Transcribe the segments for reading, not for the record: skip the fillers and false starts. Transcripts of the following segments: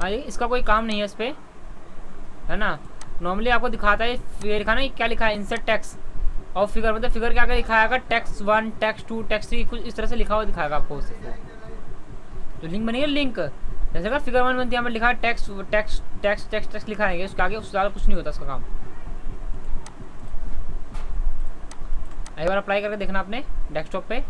ये इसका कोई काम नहीं है इस पर, है ना। नॉर्मली आपको दिखाता है फिगर लिखा ना, क्या लिखा है इंसर्ट टेक्स्ट और फिगर, मतलब फिगर क्या क्या दिखाएगा, टेक्स्ट 1 टेक्स्ट 2 टेक्स्ट 3 कुछ इस तरह से लिखा हुआ दिखाएगा आपको। जो लिंक बनेगी लिंक, जैसे अगर फिगर 1 बनती है, हमें लिखा है text text text text text लिखा है, उसके आगे उससे ज़्यादा कुछ नहीं होता इसका काम। एक बार अप्लाई करके देखना आपने डेस्कटॉप पे।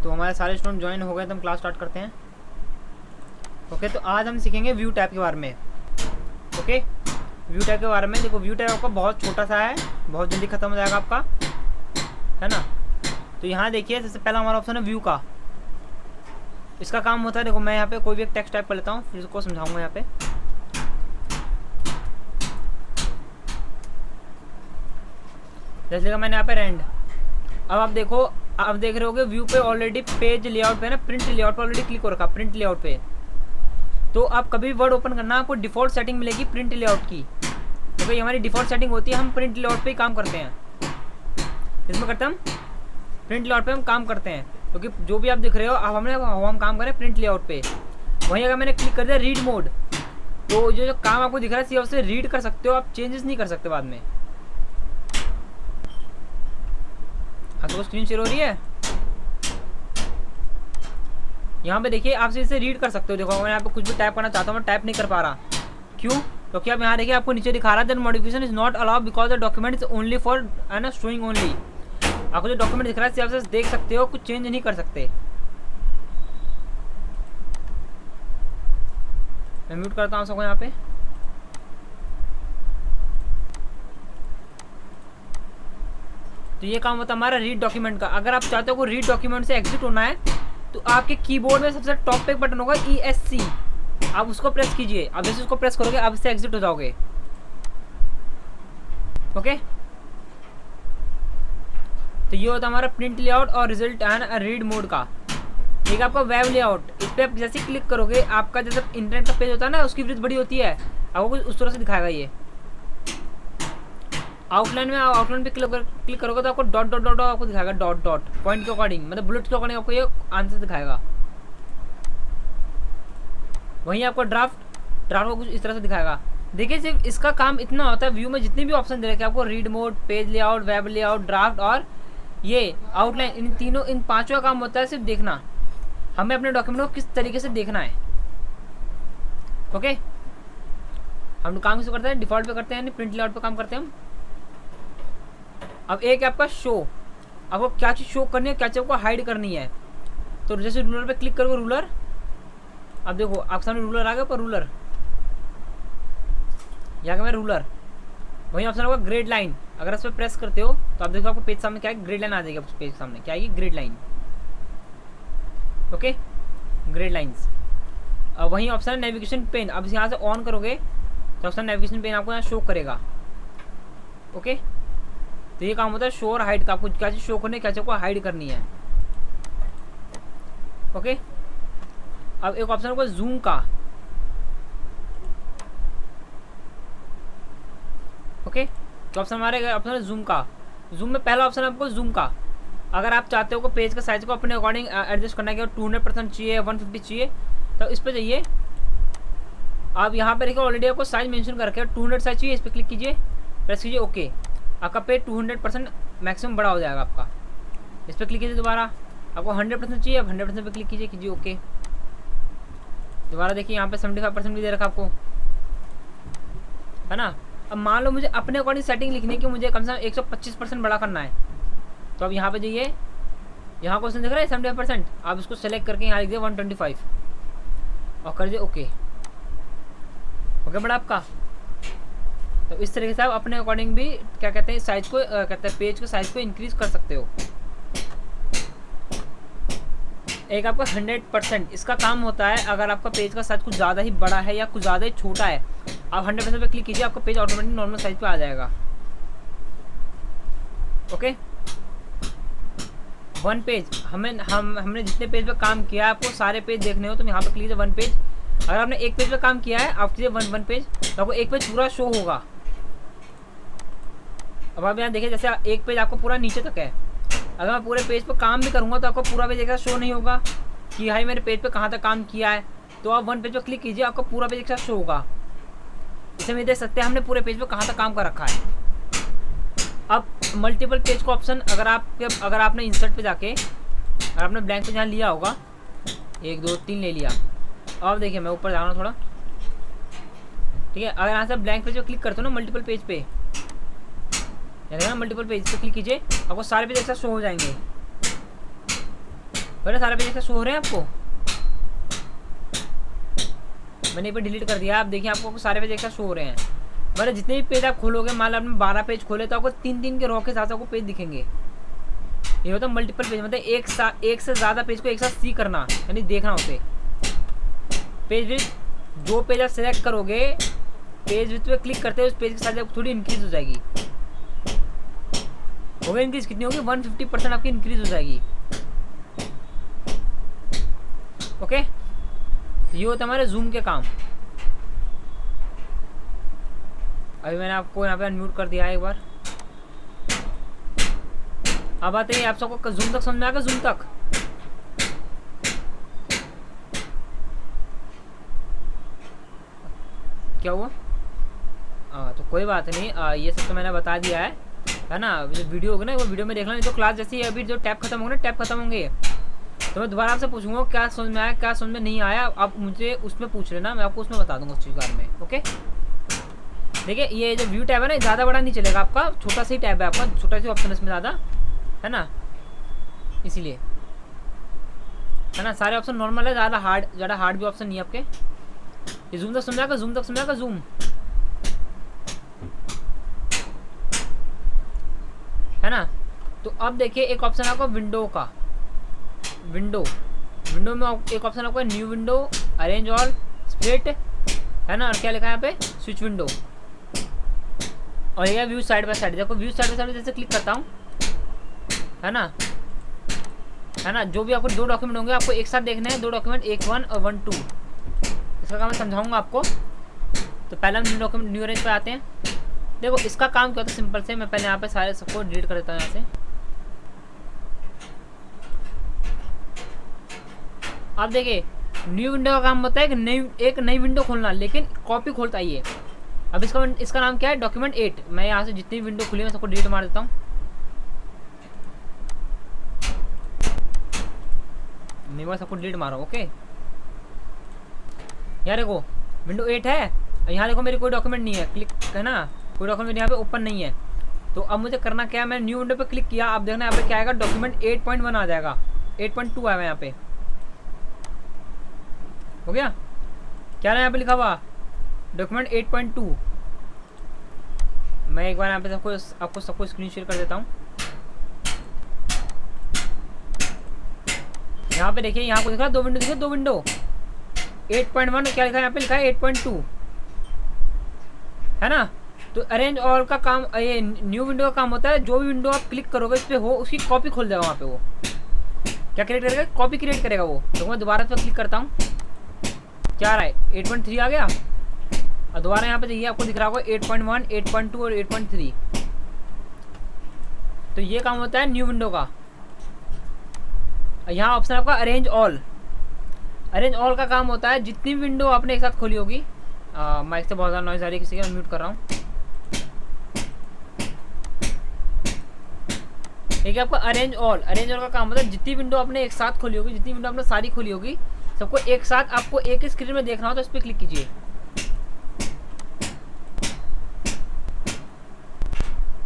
तो हमारे सारे स्टूडेंट ज्वाइन हो गए, तो हम क्लास स्टार्ट करते हैं। ओके, तो आज हम सीखेंगे व्यू टैब के बारे में। ओके, व्यू टैब के बारे में। देखो व्यू टैब आपका बहुत छोटा सा है, बहुत जल्दी खत्म हो जाएगा आपका, है ना। तो यहाँ देखिए सबसे पहला हमारा ऑप्शन है व्यू का। इसका काम होता है, देखो मैं यहाँ पे कोई भी एक टेक्स्ट टाइप कर लेता हूँ, फिर उसको समझाऊंगा यहाँ पे। जैसे मैंने यहाँ पे रेंड, अब आप देखो, आप देख रहे होगे व्यू पे ऑलरेडी पेज लेआउट पे ना, प्रिंट लेआउट पे ऑलरेडी क्लिक हो रखा, प्रिंट लेआउट पे। तो आप कभी वर्ड ओपन करना, आपको डिफ़ॉल्ट सेटिंग मिलेगी प्रिंट लेआउट की। तो भाई हमारी डिफ़ॉल्ट सेटिंग होती है, हम प्रिंट लेआउट पे ही काम करते हैं। इसमें करते हम प्रिंट लेआउट पे हम काम करते हैं, क्योंकि जो भी आप दिख रहे हो आप हम काम करें प्रिंट लेआउट पे। वहीं अगर मैंने क्लिक कर दिया रीड मोड, तो जो काम आपको दिख रहा है सीधा उससे रीड कर सकते हो, आप चेंजेस नहीं कर सकते बाद में। हाँ, तो स्क्रीन शेयर हो रही है यहाँ पे, देखिए आप इसे रीड कर सकते हो। देखो मैं यहाँ पे कुछ भी टाइप करना चाहता हूँ, मैं टाइप नहीं कर पा रहा, क्यों? क्योंकि आप यहाँ देखिए आपको नीचे दिखा रहा है that modification is not allowed because the document is only for, है ना, शोइंग ओनली। आपको जो डॉक्यूमेंट दिख रहा है आप देख सकते हो, कुछ चेंज नहीं कर सकते। मैं म्यूट करता हूँ सबको यहाँ पे। तो ये काम होता है हमारा रीड डॉक्यूमेंट का। अगर आप चाहते हो को रीड डॉक्यूमेंट से एग्जिट होना है, तो आपके कीबोर्ड में सबसे टॉप पे एक बटन होगा ESC, आप उसको प्रेस कीजिए। अब जैसे उसको प्रेस करोगे आप इससे एग्जिट हो जाओगे। ओके, तो ये होता है हमारा प्रिंट लेआउट और रिजल्ट एंड रीड मोड का। एक आपका वेब लेआउट, इस पर आप जैसे क्लिक करोगे आपका जैसे इंटरनेट का पेज होता है ना, उसकी विड्थ बड़ी होती है, आपको कुछ उस तरह से दिखाएगा। ये आउटलाइन में आउटलाइन पे क्लिक करोगे तो आपको डॉट डॉट डॉट आपको दिखाएगा, डॉट डॉट पॉइंट के अकॉर्डिंग, मतलब बुलेट के अकॉर्डिंग आपको ये आंसर दिखाएगा। वहीं आपको ड्राफ्ट को कुछ इस तरह से दिखाएगा। देखिए सिर्फ इसका काम इतना होता है, व्यू में जितने भी ऑप्शन दे रखे हैं आपको, read mode, page layout, web layout, draft और ये आउटलाइन, इन पांचों का काम होता है सिर्फ देखना, हमें अपने डॉक्यूमेंट को किस तरीके से देखना है। ओके, हम काम किस करते हैं, डिफॉल्ट पे करते हैं, प्रिंट लेआउट पे काम करते हैं हम। अब एक आपका शो, आपको क्या चीज़ शो करनी है, क्या चीज़ आपको हाइड करनी है। तो जैसे रूलर पे क्लिक करोगे, रूलर, अब देखो आपके सामने रूलर आ गया, पर रूलर यहाँ का रूलर, वहीं ऑप्शन होगा ग्रेड लाइन। अगर इस पर प्रेस करते हो तो आप देखो आपको पेज सामने क्या है, ग्रेड लाइन आ जाएगी। उस पेज सामने क्या आएगी, grade line. Okay, grade lines. अब वहीं ऑप्शन है नेविगेशन पेन, अब यहाँ से ऑन करोगे तो ऑप्शन नेविगेशन पेन आपको यहाँ शो करेगा। ओके, तो ये काम होता है शो और हाइड का, आपको क्या चीज़ शो करनी है, क्या चीज़ को हाइड करनी है। ओके, अब एक ऑप्शन होगा जूम का। ओके, तो ऑप्शन हमारे ऑप्शन है जूम का। जूम में पहला ऑप्शन है आपको जूम का। अगर आप चाहते हो को पेज का साइज को अपने अकॉर्डिंग एडजस्ट करना है, 200% चाहिए, 150 चाहिए, तो इस पर जाइए। आप यहाँ पे देखिए ऑलरेडी आपको साइज मेंशन करके 200 साइज चाहिए, इस पर क्लिक कीजिए, प्रेस कीजिए ओके। आपका पेज 200% मैक्सिमम बड़ा हो जाएगा आपका। इस पर क्लिक कीजिए दोबारा, आपको 100% चाहिए, अब 100% पे क्लिक कीजिए ओके। दोबारा देखिए यहाँ पे 75% भी दे रखा आपको, है ना। अब मान लो मुझे अपने अकॉर्डिंग सेटिंग लिखने की, मुझे कम से कम 125% बड़ा करना है, तो अब यहाँ पे जाइए, यहाँ क्वेश्चन दिख रहा है 75%, आप इसको सेलेक्ट करके यहाँ लिख दिए 125 और कर दिए ओके। ओके बड़ा आपका। तो इस तरीके से आप अपने अकॉर्डिंग भी क्या कहते हैं साइज को, कहते हैं पेज को साइज को इंक्रीज कर सकते हो। एक आपका 100%, इसका काम होता है अगर आपका पेज का साइज कुछ ज़्यादा ही बड़ा है या कुछ ज़्यादा ही छोटा है, आप 100% पे क्लिक कीजिए, आपका पेज ऑटोमेटिक नॉर्मल साइज पे आ जाएगा। ओके, वन पेज, हमने जितने पेज पे काम किया है, आपको सारे पेज देखने हो तो यहाँ पे क्लिक कीजिए वन पेज। अगर आपने एक पेज पे काम किया है आप कीजिए वन पेज, तो आपको एक पेज पूरा शो होगा। अब आप यहाँ देखिए जैसे एक पेज आपको पूरा नीचे तक है, अगर मैं पूरे पेज पे काम भी करूँगा तो आपको पूरा पेज एक साथ शो नहीं होगा कि भाई मैंने पेज पे कहाँ तक काम किया है। तो आप वन पेज पर क्लिक कीजिए, आपको पूरा पेज एक साथ शो होगा। इसे में देख सकते हैं हमने पूरे पेज पे कहाँ तक काम कर रखा है। अब मल्टीपल पेज का ऑप्शन अगर आपने इंसर्ट पे जाके अगर आपने ब्लैंक पे जहाँ लिया होगा 1 2 3 ले लिया। अब देखिए मैं ऊपर जा रहा हूँ थोड़ा, ठीक है। अगर यहाँ से ब्लैंक पेज पे क्लिक करते हो ना, मल्टीपल पेज पे ना, मल्टीपल पेज पे क्लिक कीजिए, आपको सारे पेज एक साथ शो हो जाएंगे। पहले सारे पेज एक साथ शो हो रहे हैं आपको। मैंने पे डिलीट कर दिया, आप देखिए आपको सारे पेज एक साथ शो हो रहे हैं। मतलब जितने भी पेज आप खोलोगे, मान लो आपने 12 पेज खोले तो आपको 3 के रो के साथ आपको पेज दिखेंगे। ये होता है मल्टीपल पेज, मतलब एक से ज़्यादा पेज को एक साथ सी करना, यानी देखना उसे। पेज विड्थ, जो पेज आप सेलेक्ट करोगे पेज विड्थ पे क्लिक करते हैं उस पेज के साथ थोड़ी इंक्रीज हो जाएगी। होगा इंक्रीज, कितनी होगी? 150% आपकी इंक्रीज हो जाएगी। ओके, ये होता है हमारे जूम के काम। अभी मैंने आपको यहाँ पे अनम्यूट कर दिया है एक बार। अब आते हैं, आप सबको जूम तक समझ में आ गया? जूम तक क्या हुआ? तो कोई बात नहीं, ये सब तो मैंने बता दिया है ना। जो वीडियो होगी ना वो वीडियो में देख लेना। तो क्लास जैसे अभी जो टैब खत्म होंगे ना, टैब खत्म होंगे तो मैं दोबारा आपसे पूछूंगा क्या समझ में आया, क्या समझ में नहीं आया। आप मुझे उसमें पूछ लेना, मैं आपको उसमें बता दूंगा उस चीज़ के बारे में। ओके, देखिए ये जो व्यू टैब है ना, ज़्यादा बड़ा नहीं चलेगा आपका, छोटा सा ही टैब है आपका, छोटा सा ऑप्शन इसमें ज़्यादा है ना, इसीलिए है ना। सारे ऑप्शन नॉर्मल है, ज़्यादा हार्ड भी ऑप्शन नहीं है आपके। ये जूम तक समझाएगा, जूम तक समझाएगा, जूम है ना। तो अब देखिए एक ऑप्शन है आपका विंडो का, विंडो में एक ऑप्शन आपका new window, arrange all, split है ना, और क्या लिखा है यहाँ पे? Switch window. और ये व्यू साइड बाय साइड। देखो व्यू साइड बाय साइड जैसे क्लिक करता हूँ है ना, जो भी आपको 2 डॉक्यूमेंट होंगे आपको एक साथ देखने हैं। 2 डॉक्यूमेंट, 1 और 1 2। इसका काम मैं समझाऊंगा आपको। तो पहले हम न्यू डॉक्यूमेंट, न्यू अरेंज पे आते हैं। देखो इसका काम क्या होता है, सिंपल से मैं पहले यहाँ पे सारे सबको डिलीट कर देता हूँ यहाँ से। आप देखिए न्यू विंडो का काम होता है कि एक नई विंडो खोलना, लेकिन कॉपी खोलता है ये। अब इसका नाम क्या है? डॉक्यूमेंट 8। मैं यहाँ से जितनी विंडो खुली है सबको डिलीट मार देता हूँ। नहीं, मैं सबको डिलीट मारा। ओके, यहाँ देखो विंडो 8 है, यहाँ देखो मेरी कोई डॉक्यूमेंट नहीं है, क्लिक है ना, कोई डॉक्यूमेंट यहाँ पे ओपन नहीं है। तो अब मुझे करना क्या है, मैं न्यू विंडो पे क्लिक किया, आप देखना यहाँ पे क्या आएगा, डॉक्यूमेंट 8.1 आ जाएगा। 8.2 आया यहाँ पे, हो गया। क्या है यहाँ पे लिखा हुआ? डॉक्यूमेंट 8.2। मैं एक बार यहाँ पे आपको सबको स्क्रीन शेयर कर देता हूँ। यहाँ पे देखिए, यहाँ को दिखा 2 विंडो, देखिए 2 विंडो। 8.1 क्या लिखा है यहाँ पे? लिखा है 8.2 है ना। तो अरेंज ऑल का काम, ये न्यू विंडो का काम होता है, जो भी विंडो आप क्लिक करोगे इस पे हो, उसकी कॉपी खोल देगा वहाँ पे। वो क्या क्रिएट करेगा? कॉपी क्रिएट करेगा वो। तो मैं दोबारा इस पर क्लिक करता हूँ, क्या आ रहा है? 8.3 आ गया। और दोबारा यहाँ पे देखिए आपको दिख रहा होगा 8.1, 8.2 और 8.3। तो ये काम होता है न्यू विंडो का। यहाँ ऑप्शन आपका अरेंज ऑल। अरेंज ऑल का काम होता है जितनी विंडो आपने एक साथ खोली होगी। माइक से बहुत ज़्यादा नॉइज आ रही है, किसी का म्यूट कर रहा हूँ। ठीक है, आपका अरेंज ऑल का काम होता है जितनी विंडो आपने एक साथ खोली होगी, जितनी विंडो आपने सारी खोली होगी, सबको एक साथ आपको एक ही स्क्रीन में देखना हो तो इस पर क्लिक कीजिए।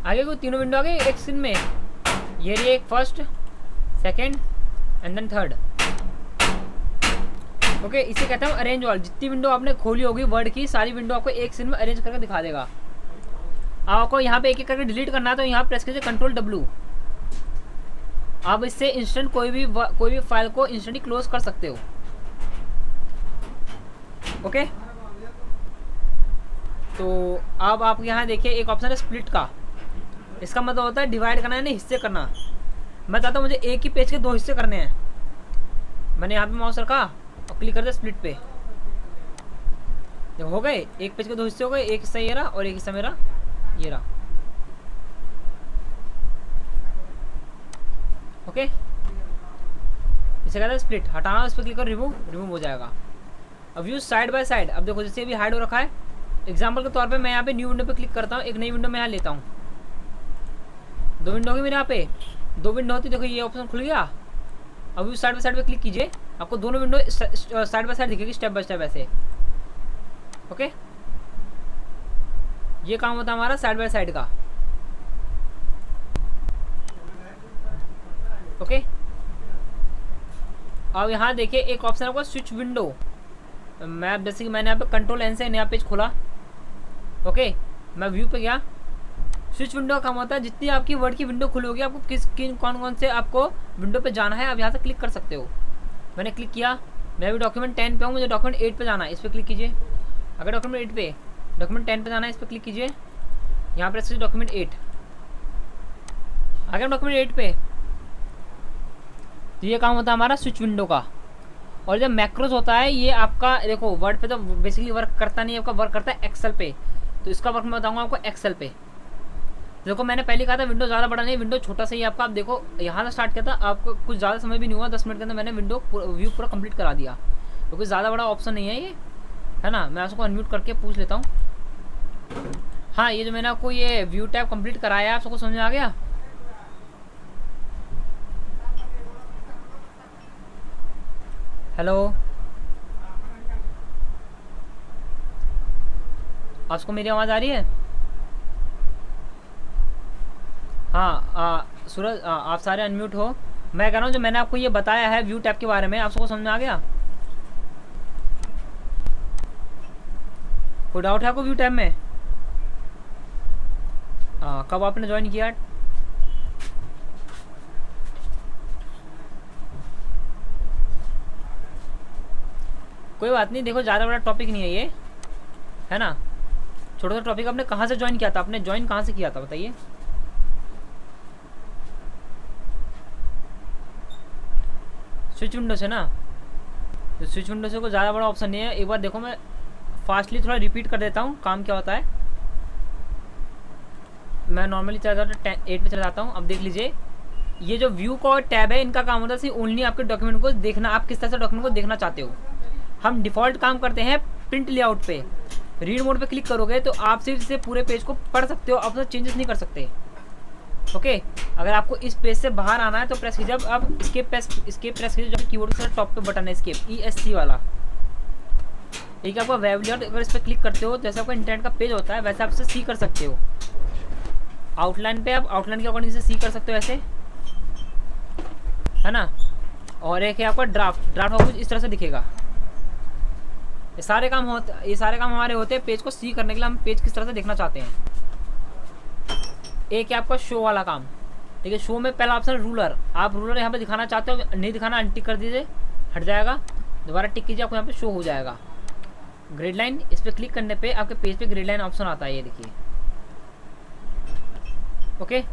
आगे को तीनों विंडो आ गई एक स्क्रीन में। ये रही एक, first, second and then third. Okay, इसे कहते हैं अरेंज ऑल। जितनी विंडो आपने खोली होगी वर्ड की, सारी विंडो आपको एक स्क्रीन में अरेंज करके दिखा देगा। आपको यहाँ पे एक एक करके डिलीट करना है तो यहाँ प्रेस कीजिए Ctrl+W। आप इससे इंस्टेंट कोई भी फाइल को इंस्टेंटली क्लोज कर सकते हो। ओके, तो अब आप यहाँ देखिए एक ऑप्शन है स्प्लिट का। इसका मतलब होता है डिवाइड करना, यानी हिस्से करना। मैं चाहता हूँ मुझे एक ही पेज के 2 हिस्से करने हैं। मैंने यहाँ पे माउस रखा और क्लिक कर दिया स्प्लिट पे। जब हो गए, एक पेज के 2 हिस्से हो गए, एक हिस्सा ये रहा और एक हिस्सा मेरा ये रहा। ओके, इसे कहते हैं स्प्लिट। हटाना, इस पर क्लिक करो, रिमूव हो जाएगा। अब व्यू साइड बाय साइड, अब देखो जैसे अभी हाइड हो रखा है, एग्जाम्पल के तौर पे मैं यहाँ पे न्यू विंडो पे क्लिक करता हूँ, एक नई विंडो मैं यहाँ लेता हूँ। 2 विंडो होगी मेरे यहाँ पे, 2 विंडो होती, देखो ये ऑप्शन खुल गया। अब व्यू साइड बाय साइड पे क्लिक कीजिए, आपको दोनों विंडो साइड बाय साइड दिखेगी, स्टेप बाय स्टेप ऐसे। ओके, ये काम होता है हमारा साइड बाय साइड का। ओके, अब यहाँ देखिए एक ऑप्शन आपको स्विच विंडो। मैं जैसे कि मैंने यहाँ पे कंट्रोल एन से नया पेज खोला। ओके, मैं व्यू पे गया। स्विच विंडो का काम होता है जितनी आपकी वर्ड की विंडो खुली होगी, आपको कौन से आपको विंडो पे जाना है, आप यहाँ से क्लिक कर सकते हो। मैंने क्लिक किया, मैं अभी डॉक्यूमेंट 10 पे हूँ, मुझे डॉक्यूमेंट 8 पे जाना है, इस पर क्लिक कीजिए। अगर डॉक्यूमेंट 10 पे जाना है, इस पर क्लिक कीजिए, यहाँ पर डॉक्यूमेंट 8। अगर डॉक्यूमेंट 8 पे, तो ये काम होता है हमारा स्विच विंडो का। और जब मैक्रोज होता है, ये आपका देखो वर्ड पे तो बेसिकली वर्क करता नहीं है, आपका वर्क करता है एक्सेल पे। तो इसका वर्क मैं बताऊंगा आपको एक्सेल पे। देखो मैंने पहले कहा था विंडो ज़्यादा बड़ा नहीं, विंडो छोटा सा ही आपका। आप देखो यहाँ से स्टार्ट किया था, आपको कुछ ज़्यादा समय भी नहीं हुआ, 10 मिनट के अंदर मैंने व्यू पूरा कंप्लीट करा दिया। क्योंकि ज़्यादा बड़ा ऑप्शन नहीं है ये, है ना। मैं उसको अनम्यूट करके पूछ लेता हूँ। हाँ, ये जो मैंने आपको ये व्यू टैब कंप्लीट कराया है, आप सबको समझ में आ गया? हेलो, आपको मेरी आवाज़ आ रही है? हाँ, सूरज, आप सारे अनम्यूट हो। मैं कह रहा हूँ जो मैंने आपको ये बताया है व्यू टैब के बारे में, आप सबको समझ में आ गया? कोई डाउट है आपको व्यू टैब में? कब आपने ज्वाइन किया? कोई बात नहीं, देखो ज़्यादा बड़ा टॉपिक नहीं है ये, है ना। छोटा सा टॉपिक। आपने कहाँ से ज्वाइन किया था? आपने ज्वाइन कहाँ से किया था बताइए? स्विच विंडो से ना। तो स्विच विंडो से कोई ज़्यादा बड़ा ऑप्शन नहीं है। एक बार देखो, मैं फास्टली थोड़ा रिपीट कर देता हूँ काम क्या होता है। मैं नॉर्मली चला जाता हूँ 8 पे चला जाता हूँ। अब देख लीजिए, ये जो व्यू का टैब है, इनका काम होता है सिर्फ ओनली आपके डॉक्यूमेंट को देखना, आप किस तरह से डॉक्यूमेंट को देखना चाहते हो। हम डिफ़ॉल्ट काम करते हैं प्रिंट लेआउट पे। रीड मोड पे क्लिक करोगे तो आप सिर्फ इसे पूरे पेज को पढ़ सकते हो, आप उसमें चेंजेस नहीं कर सकते। ओके, अगर आपको इस पेज से बाहर आना है तो प्रेस कीजिए। अब आप escape प्रेस कीजिए, जो कीबोर्ड के टॉप पे बटन है escape ESC वाला। एक आपका वेब लेआउट, अगर इस पर क्लिक करते हो, जैसे आपका इंटरनेट का पेज होता है वैसे आप इसे सी कर सकते हो। आउटलाइन पे आप आउटलाइन के अकॉर्डिंग से सी कर सकते हो ऐसे, है ना। और एक है आपका ड्राफ्ट आपको इस तरह से दिखेगा। ये सारे काम हमारे होते हैं पेज को सी करने के लिए। हम पेज किस तरह से देखना चाहते हैं। एक है आपका शो वाला काम। ठीक है, शो में पहला ऑप्शन रूलर। आप रूलर यहाँ पे दिखाना चाहते हो, नहीं दिखाना अनटिक कर दीजिए, हट जाएगा। दोबारा टिक कीजिए, आपको यहाँ पे शो हो जाएगा। ग्रिड लाइन, इस पर क्लिक करने पे आपके पेज पे ग्रिड लाइन ऑप्शन आता है, ये देखिए। ओके,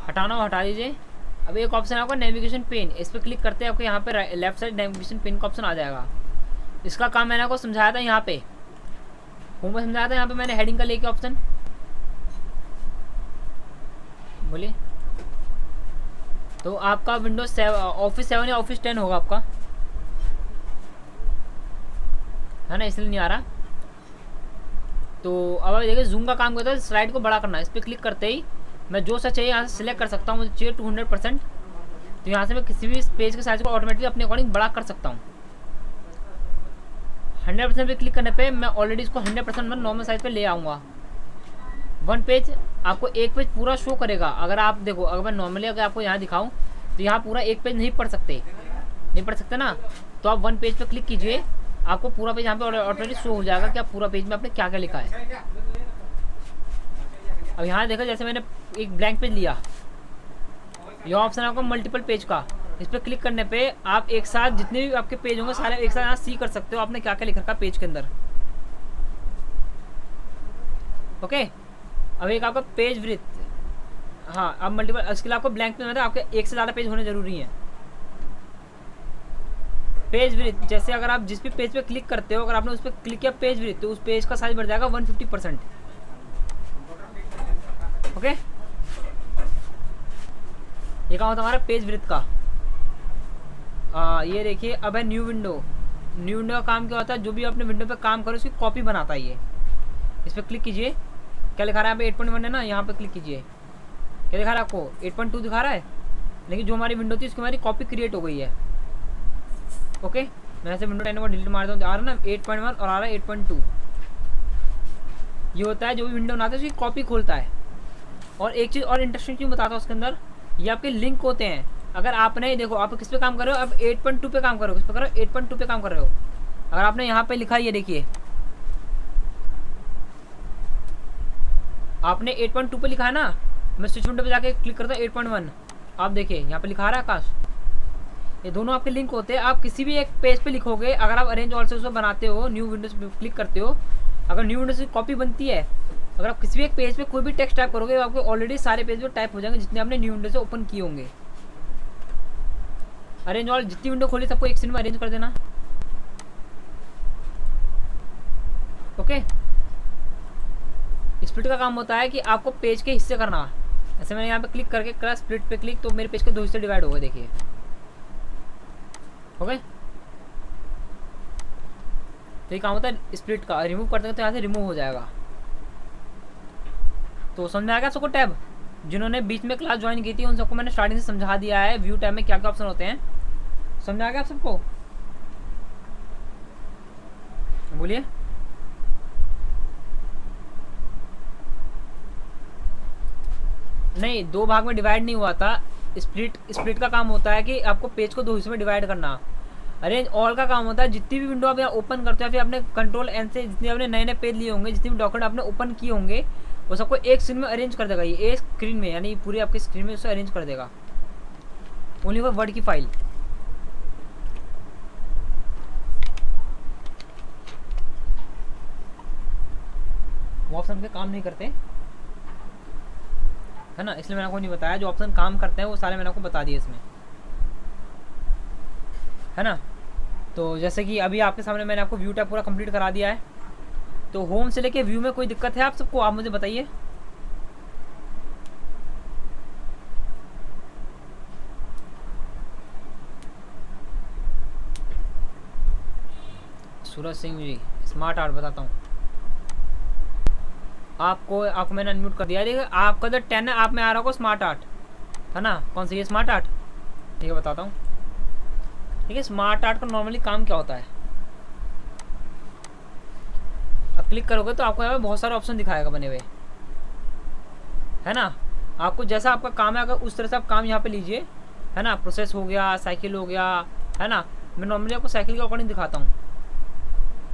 हटाना हो हटा दीजिए। अब एक ऑप्शन है आपका नेविगेशन पेन, इस पर क्लिक करते हैं आपको यहाँ पे लेफ्ट साइड नेविगेशन पेन का ऑप्शन आ जाएगा। इसका काम मैंने आपको समझाया था यहाँ पे, होम में समझाया था। यहाँ पे मैंने हेडिंग का लेके ऑप्शन, बोलिए। तो आपका विंडोज ऑफिस 7 या ऑफिस 10 होगा आपका, है ना, इसलिए नहीं आ रहा। तो अब देखिए जूम का काम करता है स्लाइड को बड़ा करना। इस पर क्लिक करते ही मैं जो सा चाहिए यहाँ से सिलेक्ट कर सकता हूँ। मुझे चाहिए 200%, तो यहाँ से मैं किसी भी पेज के साइज को ऑटोमेटिकली अपने अकॉर्डिंग बड़ा कर सकता हूँ। 100% पे क्लिक करने पे मैं ऑलरेडी इसको 100% में नॉर्मल साइज पे ले आऊँगा। 1 पेज आपको एक पेज पूरा शो करेगा। अगर आप देखो, अगर मैं नॉर्मली अगर आपको यहाँ दिखाऊँ तो यहाँ पूरा एक पेज नहीं पढ़ सकते ना। तो आप 1 पेज पे क्लिक कीजिए, आपको पूरा पेज यहाँ पे ऑटोमेटिक शो हो जाएगा कि आप पूरा पेज में आपने क्या क्या लिखा है। अब यहाँ देखो, जैसे मैंने एक ब्लैंक पेज लिया, यह ऑप्शन आपको मल्टीपल पेज का। इस पर क्लिक करने पे आप एक साथ जितने भी आपके पेज होंगे सारे एक साथ यहाँ सी कर सकते हो, आपने क्या क्या लिख रखा पेज के अंदर। ओके, अब एक आपका पेज विड्थ। हाँ, अब मल्टीपल, इसके लिए आपको ब्लैंक पेज मतलब आपके एक से ज़्यादा पेज होने जरूरी हैं। पेज विड्थ, जैसे अगर आप जिस भी पेज पे क्लिक करते हो, अगर आपने उस पर क्लिक किया पेज विड्थ, तो उस पेज का साइज बढ़ जाएगा 150%। ओके, ये काम होता है हमारा पेज विड्थ का। ये देखिए अब है न्यू विंडो। न्यू विंडो का काम क्या होता है, जो भी अपने विंडो पे काम करो उसकी कॉपी बनाता है ये। इस पर क्लिक कीजिए, क्या लिखा रहा है यहाँ पे 8.1 है ना, यहाँ पे क्लिक कीजिए, क्या दिखा रहा है आपको 8.2 दिखा रहा है, लेकिन जो हमारी विंडो थी उसकी हमारी कॉपी क्रिएट हो गई है। ओके, मैं ऐसे विंडो 10 को डिलीट मार दूँ, आ रहा है ना 8.1 और आ रहा है 8.2। ये होता है जो भी विंडो बनाता है उसकी कॉपी खोलता है। और एक चीज़ और इंटरेस्टिंग चीज़ बताता हूँ उसके अंदर, ये आपके लिंक होते हैं। अगर आपने देखो आप किस पे काम कर रहे हो, अब 8.2 पे काम कर रहे हो, किस पे कर रहे हो 8.2 पे काम कर रहे हो। अगर आपने यहाँ पे लिखा, ये देखिए आपने 8.2 पे लिखा है ना, मैं स्विच विंडो पे जाके क्लिक करता हूँ 8.1, आप देखिए यहाँ पे लिखा रहा है आकाश। ये दोनों आपके लिंक होते हैं। आप किसी भी एक पेज पे लिखोगे, अगर आप अरेंज ऑल से उसको बनाते हो, न्यू विंडोज पे क्लिक करते हो, अगर न्यू विंडोज की कॉपी बनती है, अगर आप किसी भी एक पेज पे कोई भी टेक्स्ट टाइप करोगे, आपको ऑलरेडी सारे पेज पे टाइप हो जाएंगे जितने आपने न्यू विंडो से ओपन किए होंगे। अरेंज ऑल जितनी विंडो खोली सबको एक सीन में अरेंज कर देना। ओके, स्प्लिट का काम होता है कि आपको पेज के हिस्से करना। ऐसे मैंने यहाँ पे क्लिक करके करा स्प्लिट पे क्लिक, तो मेरे पेज के 2 हिस्से डिवाइड हो गए, देखिए हो गए। तो ये काम होता है स्प्लिट का। रिमूव करते हैं तो यहाँ से रिमूव हो जाएगा। तो समझ में आ गया सबको टैब? जिन्होंने बीच में क्लास ज्वाइन की थी उन सबको मैंने स्टार्टिंग से समझा दिया है व्यू टैब में क्या क्या ऑप्शन होते हैं। समझ आ गया आप सबको? बोलिए। नहीं, 2 भाग में डिवाइड नहीं हुआ था। स्प्लिट का काम होता है कि आपको पेज को 2 हिस्सों में डिवाइड करना। अरेंज ऑल का काम होता है जितनी भी विंडो आप यहाँ ओपन करते हो, फिर आपने कंट्रोल एन से जितने आपने नए नए पेज लिए होंगे, जितने भी डॉक्यूमेंट आपने ओपन किए होंगे, वो सबको एक स्क्रीन में अरेंज कर देगा। ये एक स्क्रीन में, यानी पूरी आपकी स्क्रीन में उसे अरेंज कर देगा, ओनली फॉर वर्ड की फाइल। वो ऑप्शन पे काम नहीं करते है ना, इसलिए मैंने आपको नहीं बताया। जो ऑप्शन काम करते हैं वो सारे मैंने आपको बता दिए इसमें, है ना। तो जैसे कि अभी आपके सामने मैंने आपको व्यू टैब पूरा कंप्लीट करा दिया है। तो होम से लेके व्यू में कोई दिक्कत है आप सबको, आप मुझे बताइए। सूरज सिंह जी, स्मार्ट आर्ट बताता हूँ आपको मैंने अनम्यूट कर दिया। देखिए आपका जो 10 है, आप में आ रहा होगा स्मार्ट आर्ट, है ना। कौन सी है स्मार्ट आर्ट? ठीक है बताता हूँ। ठीक है, स्मार्ट आर्ट का नॉर्मली काम क्या होता है, अब क्लिक करोगे तो आपको यहाँ पे बहुत सारे ऑप्शन दिखाएगा बने हुए, है ना। आपको जैसा आपका काम है अगर उस तरह से आप काम यहाँ पे लीजिए, है ना। प्रोसेस हो गया, साइकिल हो गया, है ना। मैं नॉर्मली आपको साइकिल के अकॉर्डिंग दिखाता हूँ।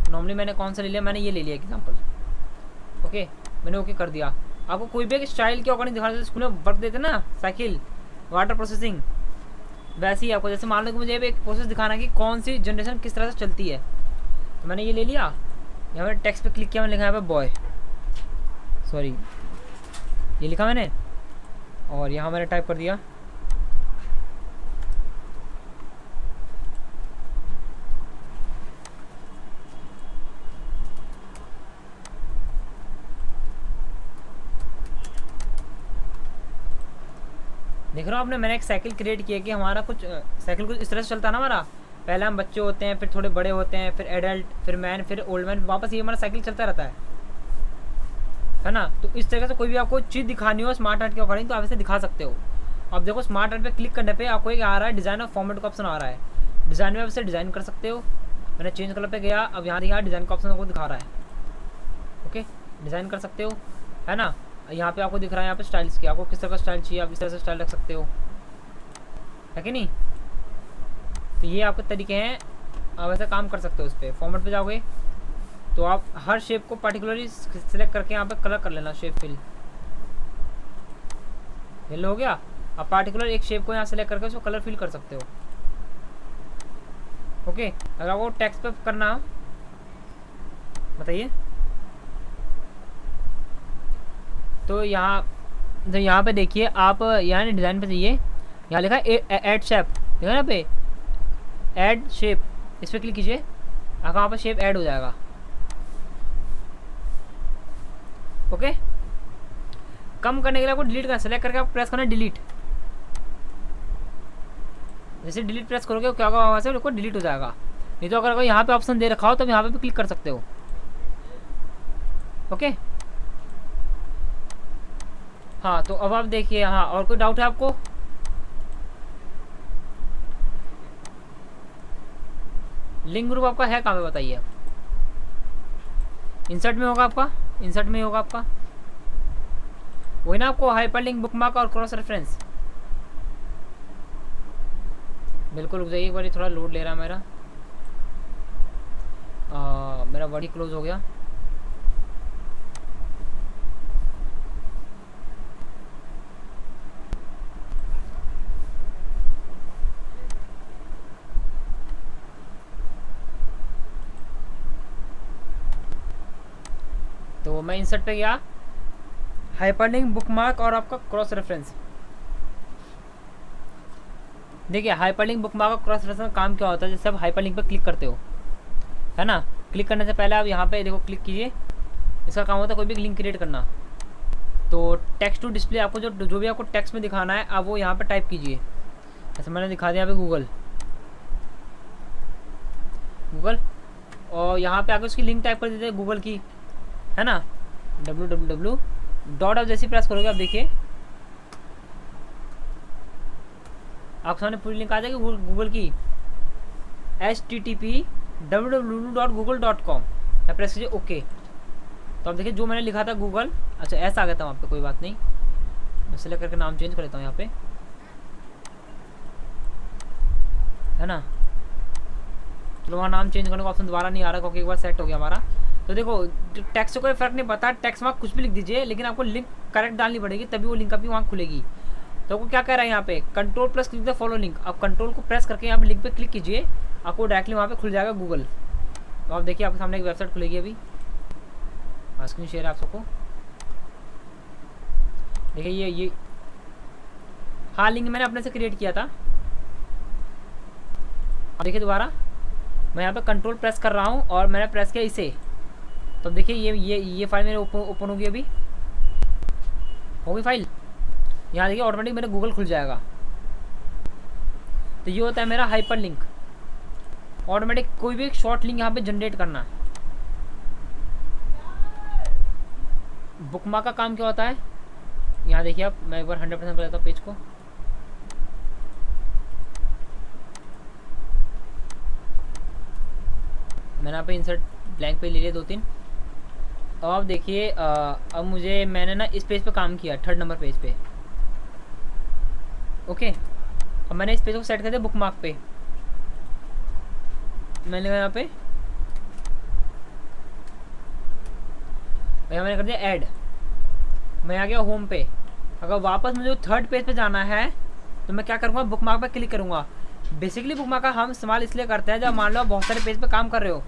नॉर्मली मैंने कौन सा ले लिया, मैंने ये ले लिया एग्जाम्पल। ओके, मैंने ओके कर दिया। आपको कोई भी एक स्टाइल के अकॉर्डिंग दिखा देते, स्कूल में वर्क देते ना, साइकिल, वाटर प्रोसेसिंग, वैसे ही आपको जैसे मान लो कि मुझे एक प्रोसेस दिखाना है कि कौन सी जनरेशन किस तरह से चलती है, तो मैंने ये ले लिया। यहाँ मैंने टेक्स्ट पे क्लिक किया, मैंने लिखा यहाँ पे बॉय, सॉरी ये लिखा मैंने, और यहाँ मैंने टाइप कर दिया देख रहे हो आपने, मैंने एक साइकिल क्रिएट किया कि हमारा कुछ साइकिल कुछ इस तरह से चलता है ना हमारा। पहले हम बच्चे होते हैं, फिर थोड़े बड़े होते हैं, फिर एडल्ट, फिर मैन, फिर ओल्ड मैन, वापस ये हमारा साइकिल चलता रहता है ना। तो इस तरह से कोई भी आपको चीज़ दिखानी हो स्मार्ट आर्ट के अकॉर्डिंग तो आप इसे दिखा सकते हो। अब देखो स्मार्ट आर्ट पे क्लिक करने पे आपको एक आ रहा है डिज़ाइन और फॉर्मेट का ऑप्शन आ रहा है। डिज़ाइन में आप इसे डिज़ाइन कर सकते हो। मैंने चेंज कलर पे गया, अब यहाँ डिज़ाइन का ऑप्शन आपको दिखा रहा है। ओके, डिज़ाइन कर सकते हो, है ना। यहाँ पे आपको दिख रहा है यहाँ पे स्टाइल्स की, आपको किस तरह का स्टाइल चाहिए आप इस तरह से स्टाइल रख सकते हो, है कि नहीं। तो ये आपके तरीके हैं, आप ऐसा काम कर सकते हो। उस पर फॉर्मेट पे जाओगे तो आप हर शेप को पर्टिकुलरली सिलेक्ट करके यहाँ पे कलर कर लेना, शेप फिल, येलो हो गया। आप पार्टिकुलर एक शेप को यहाँ सेलेक्ट करके उसको कलर फिल कर सकते हो। ओके, अगर आपको टेक्स्ट पे करना बताइए, तो यहाँ पे देखिए आप यहाँ डिज़ाइन पे जाइए, यहाँ लिखा है ऐड शेप, देखो ना पे ऐड शेप, इस पर क्लिक कीजिए, आपका वहाँ पर शेप ऐड हो जाएगा। ओके, कम करने के लिए आपको डिलीट करना, सेलेक्ट करके आप प्रेस करना डिलीट, जैसे डिलीट प्रेस करोगे क्या होगा, वहाँ से देखो डिलीट हो जाएगा। नहीं तो अगर यहाँ पे ऑप्शन दे रखा हो तो यहाँ पे भी क्लिक कर सकते हो। ओके, हाँ तो अब आप देखिए, हाँ और कोई डाउट है आपको? लिंक ग्रुप आपका है कहाँ पे बताइए? इंसर्ट में होगा आपका, इंसर्ट में होगा आपका, वही ना आपको हाइपर लिंक, बुकमार्क और क्रॉस रेफरेंस। बिल्कुल, रुक जाइए एक बार, थोड़ा लोड ले रहा है मेरा। मेरा वर्ड ही क्लोज हो गया। तो मैं इंसर्ट पे गया, हाइपरलिंक, बुकमार्क और आपका क्रॉस रेफरेंस। देखिए हाइपरलिंक, बुकमार्क और क्रॉस रेफरेंस का काम क्या होता है, जैसे आप हाइपरलिंक पे क्लिक करते हो, है ना, क्लिक करने से पहले आप यहाँ पे देखो क्लिक कीजिए, इसका काम होता है कोई भी लिंक क्रिएट करना। तो टेक्स्ट टू डिस्प्ले, आपको जो भी आपको टेक्स्ट में दिखाना है आप वो यहाँ पे टाइप कीजिए। जैसे मैंने दिखा दिया यहाँ पे गूगल, और यहाँ पे आके उसकी लिंक टाइप कर देते हैं गूगल की, है ना, www डॉट। आप जैसे प्रेस करोगे आप देखिए आपके सामने पूरी लिंक आ जाएगी गूगल की, http://www.google.com। या प्रेस कीजिए ओके। तो आप देखिए जो मैंने लिखा था गूगल, अच्छा ऐसा आ गया था वहाँ पे, कोई बात नहीं, मैं सेलेक्ट करके नाम चेंज कर लेता हूँ यहाँ पे, है ना। चलो वहाँ नाम चेंज करने का ऑप्शन दोबारा नहीं आ रहा क्योंकि एक बार सेट हो गया हमारा। तो देखो टेक्स्ट से कोई फर्क नहीं पड़ता, टेक्स्ट वहाँ कुछ भी लिख दीजिए, लेकिन आपको लिंक करेक्ट डालनी पड़ेगी तभी वो लिंक आपकी वहाँ खुलेगी। तो आपको क्या कह रहा है यहाँ पे, control plus click the follow link. आप कंट्रोल को प्रेस करके यहाँ पे लिंक पे क्लिक कीजिए, आपको डायरेक्टली वहाँ पे खुल जाएगा गूगल। तो आप देखिए आपके सामने एक वेबसाइट खुलेगी अभी, स्क्रीन शेयर है आप सबको, देखिए ये हाँ लिंक मैंने अपने से क्रिएट किया था। देखिए दोबारा मैं यहाँ पे कंट्रोल प्रेस कर रहा हूँ और मैंने प्रेस किया इसे, तो देखिए ये फाइल मेरे ओपन होगी, अभी होगी फाइल, यहाँ देखिए ऑटोमेटिक मेरा गूगल खुल जाएगा। तो ये होता है मेरा हाइपर लिंक, ऑटोमेटिक कोई भी एक शॉर्ट लिंक यहाँ पे जनरेट करना। बुकमार्क का काम क्या होता है, यहाँ देखिए आप, मैं एक बार 100% कर देता हूँ पेज को। मैंने यहाँ पे इंसर्ट ब्लैंक पे ले लिया 2-3। अब आप देखिए अब मैंने ना इस पेज पे काम किया, 3rd नंबर पेज पे। ओके, अब मैंने इस पेज को सेट कर दिया बुकमार्क पे, मैंने यहाँ पे मैंने कर दिया ऐड, मैं आ गया होम पे। अगर वापस मुझे 3rd पेज पे जाना है तो मैं क्या करूँगा, बुकमार्क पे क्लिक करूँगा। बेसिकली बुकमार्क का हम इस्तेमाल इसलिए करते हैं जब मान लो आप बहुत सारे पेज पे काम कर रहे हो,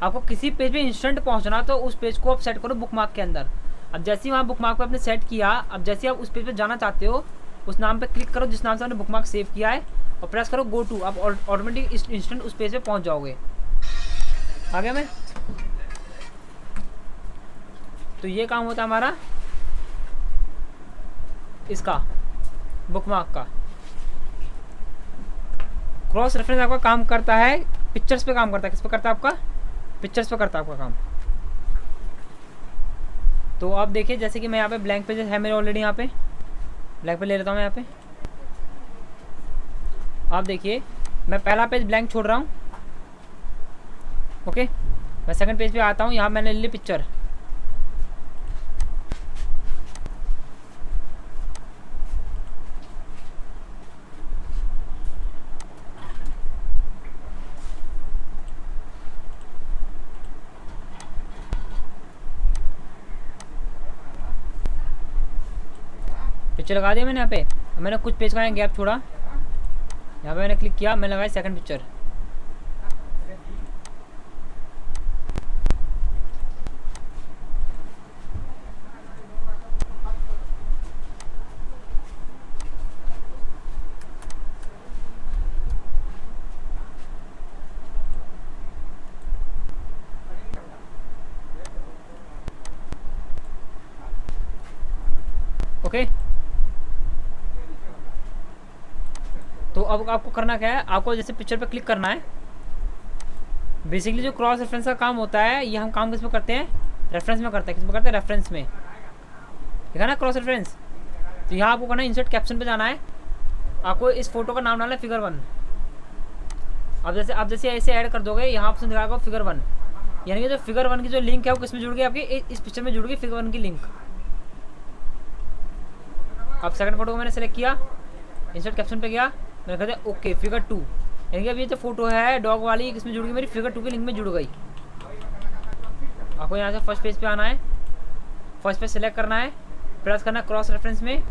आपको किसी पेज पे इंस्टेंट पहुंचना, तो उस पेज को आप सेट करो बुकमार्क के अंदर। अब जैसे ही वहाँ बुकमार्क पे आपने सेट किया, अब जैसे आप उस पेज पे जाना चाहते हो उस नाम पे क्लिक करो जिस नाम से आपने बुकमार्क सेव किया है और प्रेस करो गो टू, आप ऑटोमेटिक इंस्टेंट उस पेज पे पहुँच जाओगे। आ गया मैं। तो ये काम होता है हमारा इसका बुकमार्क का। क्रॉस रेफरेंस आपका काम करता है पिक्चर्स पे, काम करता है किस पे करता है आपका, पिक्चर्स पे करता है आपका काम। तो आप देखिए जैसे कि मैं यहाँ पे ब्लैंक पेज है मेरे ऑलरेडी, यहाँ पे ब्लैंक पे ले लेता हूँ मैं यहाँ पे। आप देखिए मैं पहला पेज ब्लैंक छोड़ रहा हूँ, ओके। मैं 2nd पेज पे आता हूँ, यहाँ मैंने ले ली पिक्चर, पिक्चर लगा दिया मैंने यहाँ पे। मैंने कुछ पेज का गैप छोड़ा, यहाँ पे मैंने क्लिक किया, मैंने लगाया 2nd पिक्चर। ओके, तो अब आपको करना क्या है, आपको जैसे पिक्चर पे क्लिक करना है। बेसिकली जो क्रॉस रेफरेंस का काम होता है ये हम काम किस में करते हैं, रेफरेंस में करते हैं। किस में करते हैं, रेफरेंस में। देखा ना क्रॉस रेफरेंस। तो यहाँ आपको करना है इंसर्ट कैप्शन पे जाना है, आपको इस फोटो का नाम डालना है फिगर 1। अब जैसे आप जैसे ऐसे ऐड कर दोगे यहाँ ऑप्शन दिखाएगा फिगर 1, यानी कि जो फिगर 1 की जो लिंक है वो किस में जुड़ गई, आपकी इस पिक्चर में जुड़ गई फिगर 1 की लिंक। अब सेकंड फोटो को मैंने सेलेक्ट किया, इंसर्ट कैप्शन पे गया, मैंने कहते हैं ओके फिगर 2, यानी कि अब ये जो फोटो है डॉग वाली किसमें जुड़ गई, मेरी फिगर 2 की लिंक में जुड़ गई। आपको यहाँ से फर्स्ट पेज पे आना है, फर्स्ट पेज सेलेक्ट करना है, प्रेस करना है क्रॉस रेफरेंस में,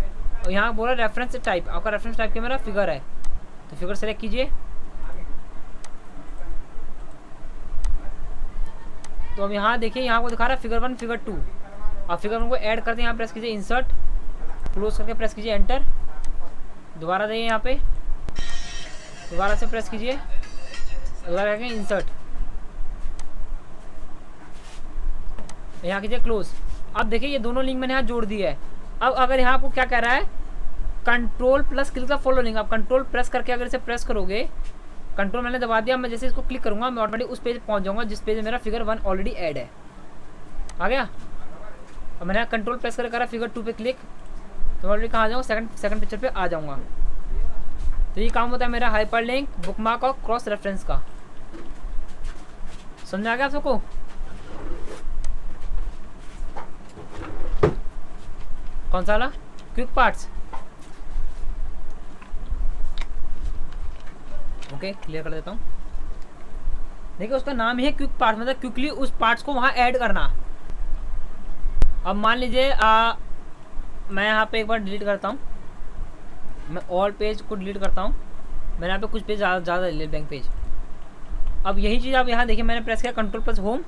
और यहाँ बोला रेफरेंस टाइप, आपका रेफरेंस टाइप के मेरा फिगर है, तो फिगर सेलेक्ट कीजिए। तो अब यहाँ देखिए यहाँ को दिखा रहा है फिगर 1 फिगर 2। अब फिगर 1 को ऐड करते हैं, यहाँ प्रेस कीजिए इंसर्ट, क्लोज करके प्रेस कीजिए एंटर, दोबारा जाइए यहाँ पे, दोबारा से प्रेस कीजिए, दोबारा करके इंसर्ट, यहाँ कीजिए क्लोज। अब देखिए ये दोनों लिंक मैंने यहाँ जोड़ दी है। अब अगर यहाँ आपको क्या कह रहा है, control plus click the follow link, आप कंट्रोल प्रेस करके अगर इसे प्रेस करोगे, कंट्रोल मैंने दबा दिया, मैं जैसे इसको क्लिक करूँगा मैं ऑटोमेटिक उस पेज पहुँच जाऊँगा जिस पेज में मेरा फिगर 1 ऑलरेडी ऐड है। आ गया। अब मैंने कंट्रोल प्रेस करके करा फिगर 2 पे क्लिक, तो ऑलरेडी कहाँ आ जाऊँगा, सेकंड पिक्चर पे आ जाऊँगा। तो ये काम होता है मेरा हाइपर लिंक, बुकमार्क और क्रॉस रेफरेंस का। समझ आ गया आप सबको। कौन सा वाला, क्विक पार्ट्स। ओके क्लियर कर देता हूँ। देखिए उसका नाम ही है क्विक पार्ट्स, मतलब क्विकली उस पार्ट्स को वहाँ ऐड करना। अब मान लीजिए मैं यहाँ पे एक बार डिलीट करता हूँ, मैं ऑल पेज को डिलीट करता हूँ, मैंने यहाँ पे कुछ पेज ज़्यादा ले लिया, बैंक पेज। अब यही चीज़ आप यहाँ देखिए, मैंने प्रेस किया control plus home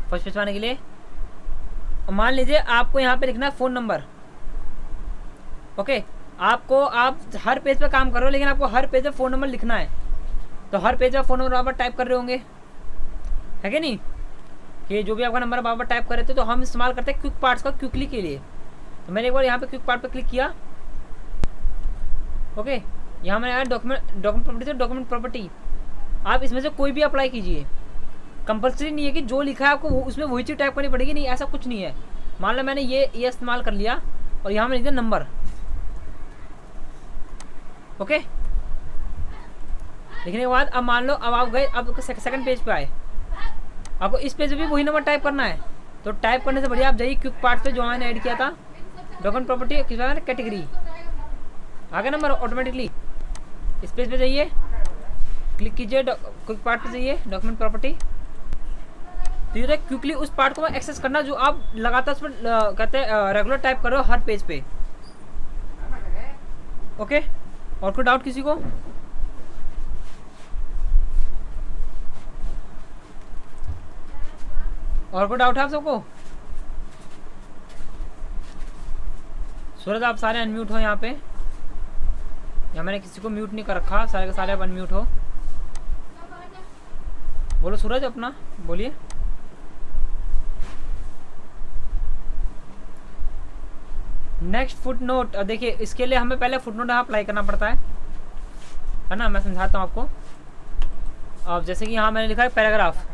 first page पाने के लिए। मान लीजिए आपको यहाँ पे लिखना है फ़ोन नंबर। ओके, आपको आप हर पेज पे काम कर रहे हो, लेकिन आपको हर पेज पे फ़ोन नंबर लिखना है, तो हर पेज पे फ़ोन नंबर बार टाइप कर रहे होंगे, है कि नहीं, कि जो भी आपका नंबर बार टाइप कर रहे थे। तो हम इस्तेमाल करते हैं क्विक पार्ट्स का क्विकली के लिए। तो मैंने एक बार यहाँ पे क्विक पार्ट पे क्लिक किया। ओके, यहाँ मैंने आया डॉक्यूमेंट प्रॉपर्टी से डॉक्यूमेंट प्रॉपर्टी। आप इसमें से कोई भी अप्लाई कीजिए, कंपल्सरी नहीं है कि जो लिखा है आपको उसमें वही चीज़ टाइप करनी पड़ेगी, नहीं ऐसा कुछ नहीं है। मान लो मैंने ये इस्तेमाल कर लिया और यहाँ मैंने लिख दिया नंबर। ओके, लिखने के बाद अब मान लो अब आप गए, अब सेकंड पेज पे आए, आपको इस पेज पे भी वही नंबर टाइप करना है। तो टाइप करने से बढ़िया आप जाइए क्विक पार्ट पे जो मैंने ऐड किया था, डॉक्यूमेंट प्रॉपर्टी किस बार कैटेगरी, आगे नंबर ऑटोमेटिकली। इस पेज पे जाइए, क्लिक कीजिए, क्विक पार्ट पे जाइए, डॉक्यूमेंट प्रॉपर्टी। तो ये क्विकली उस पार्ट को एक्सेस करना जो आप लगातार उस पर कहते हैं रेगुलर टाइप करो हर पेज पे। ओके, और कोई डाउट किसी को? और कोई डाउट है आप सबको? सूरज आप सारे अनम्यूट हो यहाँ पे, यहाँ मैंने किसी को म्यूट नहीं कर रखा, सारे के सारे आप अनम्यूट हो। बोलो सूरज अपना बोलिए। नेक्स्ट फुट नोट, देखिए इसके लिए हमें पहले फुट नोट यहाँ अप्लाई करना पड़ता है ना, मैं समझाता हूँ आपको। अब जैसे कि यहाँ मैंने लिखा है पैराग्राफ,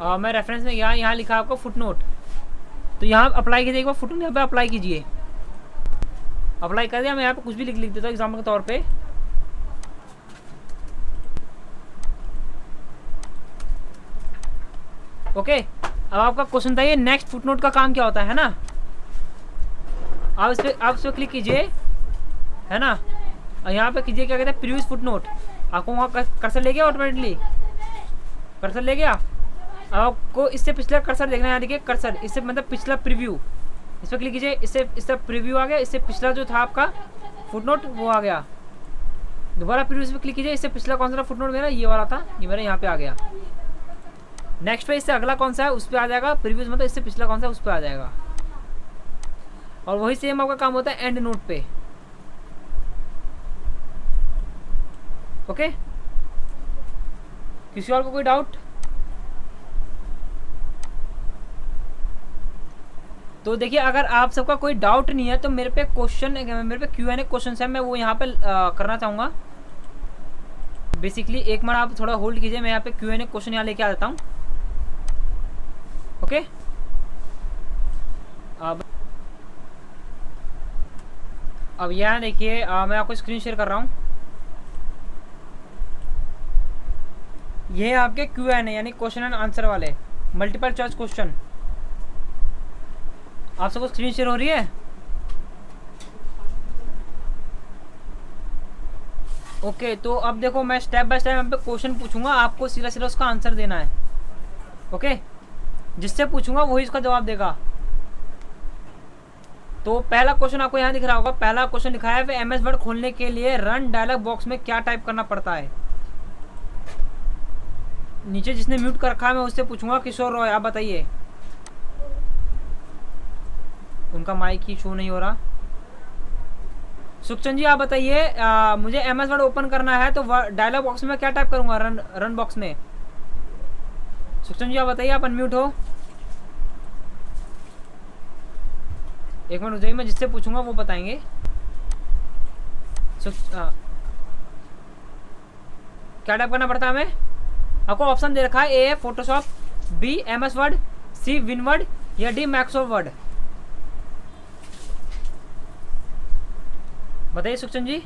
मैं रेफरेंस में गया, यहाँ लिखा आपको फुट नोट, तो यहाँ अप्लाई कीजिए, एक बार फुट नोट यहाँ पे अप्लाई कीजिए। अप्लाई कर दिया, मैं यहाँ पे कुछ भी लिख देता हूँ एग्जाम्पल के तौर पे। ओके, अब आपका क्वेश्चन था ये नेक्स्ट फुटनोट का काम क्या होता है ना। आप इस पर क्लिक कीजिए, है ना, और यहाँ पे कीजिए क्या कहते हैं प्रीवियस फुटनोट। आपको वहाँ कर्सर ले गया, ऑटोमेटिकली कर्सर ले गया। आपको इससे पिछला कर्सर देखना है, यहाँ देखिए कर्सर, इससे मतलब पिछला प्रीव्यू, इस पर क्लिक कीजिए, इससे प्रीव्यू आ गया, इससे पिछला जो था आपका फुटनोट वो आ गया। दोबारा प्रीव्यू पे क्लिक कीजिए, इससे पिछला कौन सा फुटनोट मेरा ये वाला था, ये मेरा यहाँ पे आ गया। नेक्स्ट पे इससे अगला कौन सा है उस पर आ जाएगा, प्रीवियस मतलब इससे पिछला कौन सा है उस पर आ जाएगा। और वही सेम आपका काम होता है एंड नोट पे। ओके, किसी और को कोई डाउट? तो देखिए अगर आप सबका कोई डाउट नहीं है तो मेरे पे Q&A क्वेश्चन है, मैं वो यहाँ पे करना चाहूँगा। बेसिकली एक मिनट आप थोड़ा होल्ड कीजिए, मैं यहाँ पे Q&A क्वेश्चन यहाँ लेके आ जाता हूँ। ओके, अब यहाँ देखिए मैं आपको स्क्रीन शेयर कर रहा हूँ। ये आपके Q&A यानी क्वेश्चन एंड आंसर वाले मल्टीपल चॉइस क्वेश्चन। आप सबको स्क्रीन शेयर हो रही है? ओके, तो अब देखो मैं स्टेप बाय स्टेप यहाँ पे क्वेश्चन पूछूंगा, आपको सीधा सीधा उसका आंसर देना है। ओके, जिससे पूछूंगा वही इसका जवाब देगा। तो पहला क्वेश्चन आपको यहाँ दिख रहा होगा, पहला क्वेश्चन लिखा है एमएस वर्ड खोलने के लिए रन डायलॉग बॉक्स में क्या टाइप करना पड़ता है। नीचे जिसने म्यूट कर रखा है मैं उससे पूछूंगा, किशोर रॉय आप बताइए। उनका माइक ही शो नहीं हो रहा। सुखचंद जी आप बताइए, मुझे एमएस वर्ड ओपन करना है तो डायलॉग बॉक्स में क्या टाइप करूंगा, रन बॉक्स में। सुखचंद जी आप बताइए, आप अनम्यूट हो। एक मिनट रुक जाइए, मैं जिससे पूछूंगा वो बताएंगे। क्या टाइप करना पड़ता है हमें? आपको ऑप्शन दे रखा है, ए फोटोशॉप, बी एमएस वर्ड, सी विनवर्ड या डी माइक्रोसॉफ्ट वर्ड। बताइए सुखचंद जी।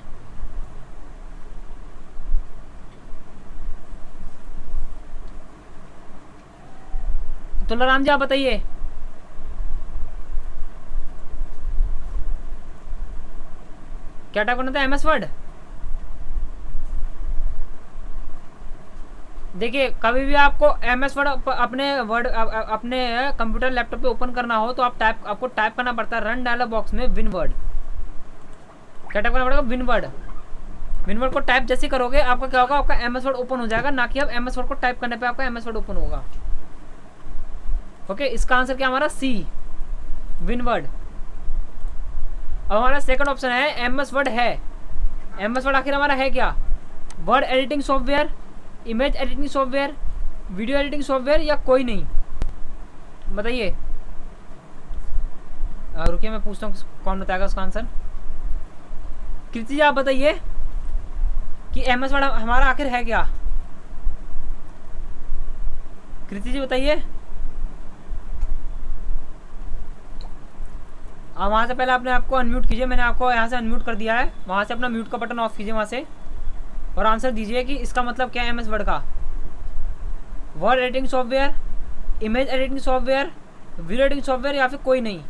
तुलाराम जी आप बताइए। क्या टाइप करना था एमएस वर्ड? देखिए कभी भी आपको एमएस वर्ड अपने कंप्यूटर लैपटॉप पे ओपन करना हो तो आपको टाइप करना पड़ता है रन डायलॉग बॉक्स में विनवर्ड। क्या टाइप करना पड़ेगा? विनवर्ड। विनवर्ड को टाइप जैसे करोगे आपका क्या होगा, आपका एमएस वर्ड ओपन हो जाएगा, ना कि अब एमएस वर्ड को टाइप करने पे आपका एमएस वर्ड ओपन होगा। ओके, इसका आंसर क्या हमारा? सी विनवर्ड। अब हमारा सेकंड ऑप्शन है एमएस वर्ड है। एमएस वर्ड आखिर हमारा है क्या? Word editing software, image editing software, video editing software या कोई नहीं? बताइए। रुकिए मैं पूछता हूँ कौन बताएगा उसका आंसर। कृति जी आप बताइए कि एमएस वर्ड हमारा आखिर है क्या? कृति जी बताइए। वहाँ से पहले आपने आपको अनम्यूट कीजिए, मैंने आपको यहाँ से अनम्यूट कर दिया है, वहाँ से अपना म्यूट का बटन ऑफ कीजिए वहाँ से और आंसर दीजिए कि इसका मतलब क्या है एमएस वर्ड का। Word editing software, image editing software, video editing software या फिर कोई नहीं।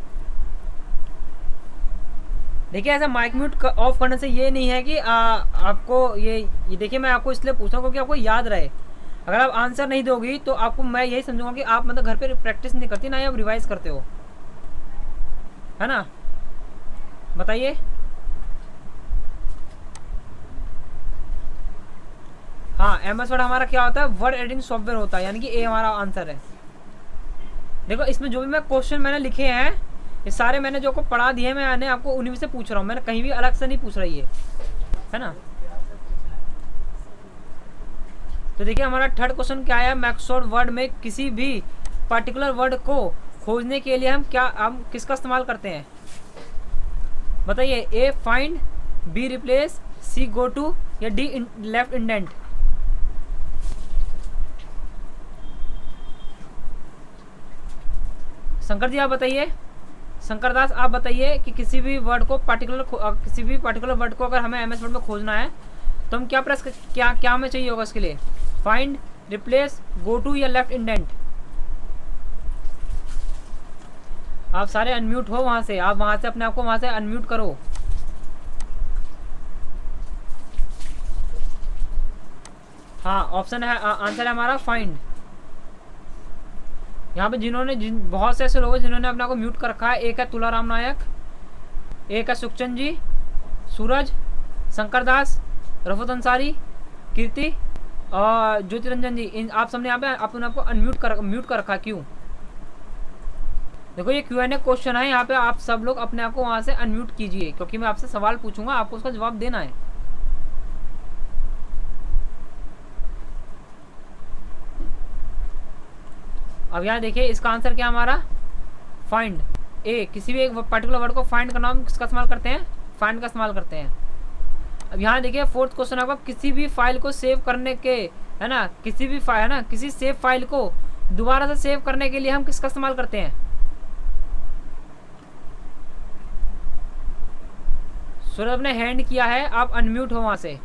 देखिए ऐसा माइक म्यूट ऑफ करने से ये नहीं है कि आपको ये देखिए मैं आपको इसलिए पूछ रहा हूँ क्योंकि आपको याद रहे। अगर आप आंसर नहीं दोगी तो आपको मैं यही समझूंगा कि आप मतलब घर पे प्रैक्टिस नहीं करती ना, या आप रिवाइज करते हो, है ना? बताइए। हाँ, एमएस वर्ड हमारा क्या होता है? वर्ड एडिटिंग सॉफ्टवेयर होता है, यानी कि ए हमारा आंसर है। देखो इसमें जो भी मैं क्वेश्चन मैंने लिखे हैं ये सारे मैंने जो को पढ़ा दिए, मैंने आपको उन्हीं में से पूछ रहा हूँ, मैंने कहीं भी अलग से नहीं पूछ रही है ना? तो देखिए हमारा थर्ड क्वेश्चन क्या है, माइक्रोसॉफ्ट वर्ड में किसी भी पर्टिकुलर वर्ड को खोजने के लिए हम किसका इस्तेमाल करते हैं? बताइए। A find, B replace, C go to या D left indent. Shankar ji आप बताइए। शंकर दास आप बताइए कि किसी भी वर्ड को पर्टिकुलर वर्ड को अगर हमें एमएस वर्ड में खोजना है तो हम क्या हमें चाहिए होगा इसके लिए? फाइंड, रिप्लेस, गो टू या लेफ्ट इंडेंट। आप सारे अनम्यूट हो वहां से, आप वहां से अपने आप को वहां से अनम्यूट करो। हाँ, ऑप्शन है, आंसर है हमारा फाइंड। यहाँ पे बहुत से ऐसे लोग हैं जिन्होंने अपने आप को म्यूट कर रखा है। एक है तुलाराम नायक, एक है सुखचंद जी, सूरज, शंकर दास, रफत अंसारी, कीर्ति और ज्योतिरंजन जी। इन आप सबने यहाँ पे अपने आपको म्यूट कर रखा है। क्यों? देखो ये Q&A क्वेश्चन है, यहाँ पे आप सब लोग अपने आप को वहाँ से अनम्यूट कीजिए क्योंकि मैं आपसे सवाल पूछूंगा, आपको उसका जवाब देना है। अब यहाँ देखिए इसका आंसर क्या हमारा? फाइंड। ए, किसी भी एक पर्टिकुलर वर्ड को फाइंड करना हम किसका इस्तेमाल करते हैं, फाइंड का इस्तेमाल करते हैं। अब यहाँ देखिए फोर्थ क्वेश्चन आपका, किसी भी फाइल को सेव करने के, है ना, किसी भी फाइल, है ना, किसी सेव फाइल को दोबारा से सेव करने के लिए हम किसका इस्तेमाल करते हैं। सूरज ने हैंड किया है, आप अनम्यूट हो वहां से,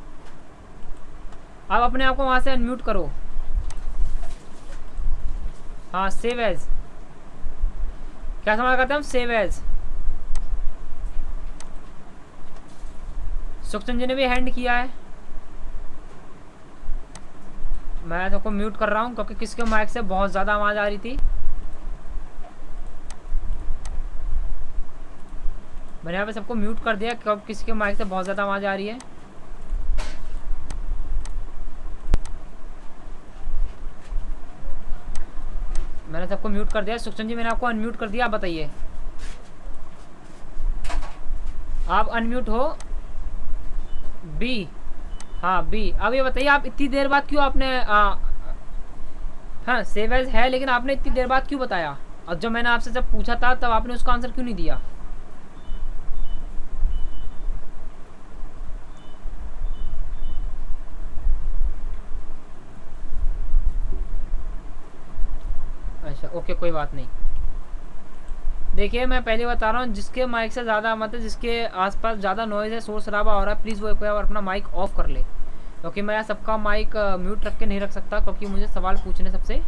आप अपने आप को वहां से अनम्यूट करो। हाँ, सेव एज, क्या इस्तेमाल करते हैं हम, सेव एज। सुखचंद जी ने भी हैंड किया है। मैं सबको म्यूट कर रहा हूँ क्योंकि किसके माइक से बहुत ज़्यादा आवाज़ आ रही थी। मैंने यहाँ पे सबको म्यूट कर दिया क्योंकि किसके माइक से बहुत ज़्यादा आवाज़ आ रही है। मैंने सबको म्यूट कर दिया। सुखचंद जी मैंने आपको अनम्यूट कर दिया, आप बताइए। आप अनम्यूट हो, बी, हाँ बी। अब ये बताइए आप इतनी देर बाद क्यों आपने हाँ सेव एज है, लेकिन आपने इतनी देर बाद क्यों बताया। और जब मैंने आपसे जब पूछा था तब आपने उसका आंसर क्यों नहीं दिया। अच्छा ओके, कोई बात नहीं। देखिए मैं पहले बता रहा हूँ, जिसके माइक से ज़्यादा मतलब जिसके आसपास ज़्यादा नॉइज़ है, शोर शराबा हो रहा है, प्लीज़ वो एक बार अपना माइक ऑफ कर ले, क्योंकि मैं सबका माइक म्यूट रख के नहीं रख सकता, क्योंकि मुझे सवाल पूछने सबसे,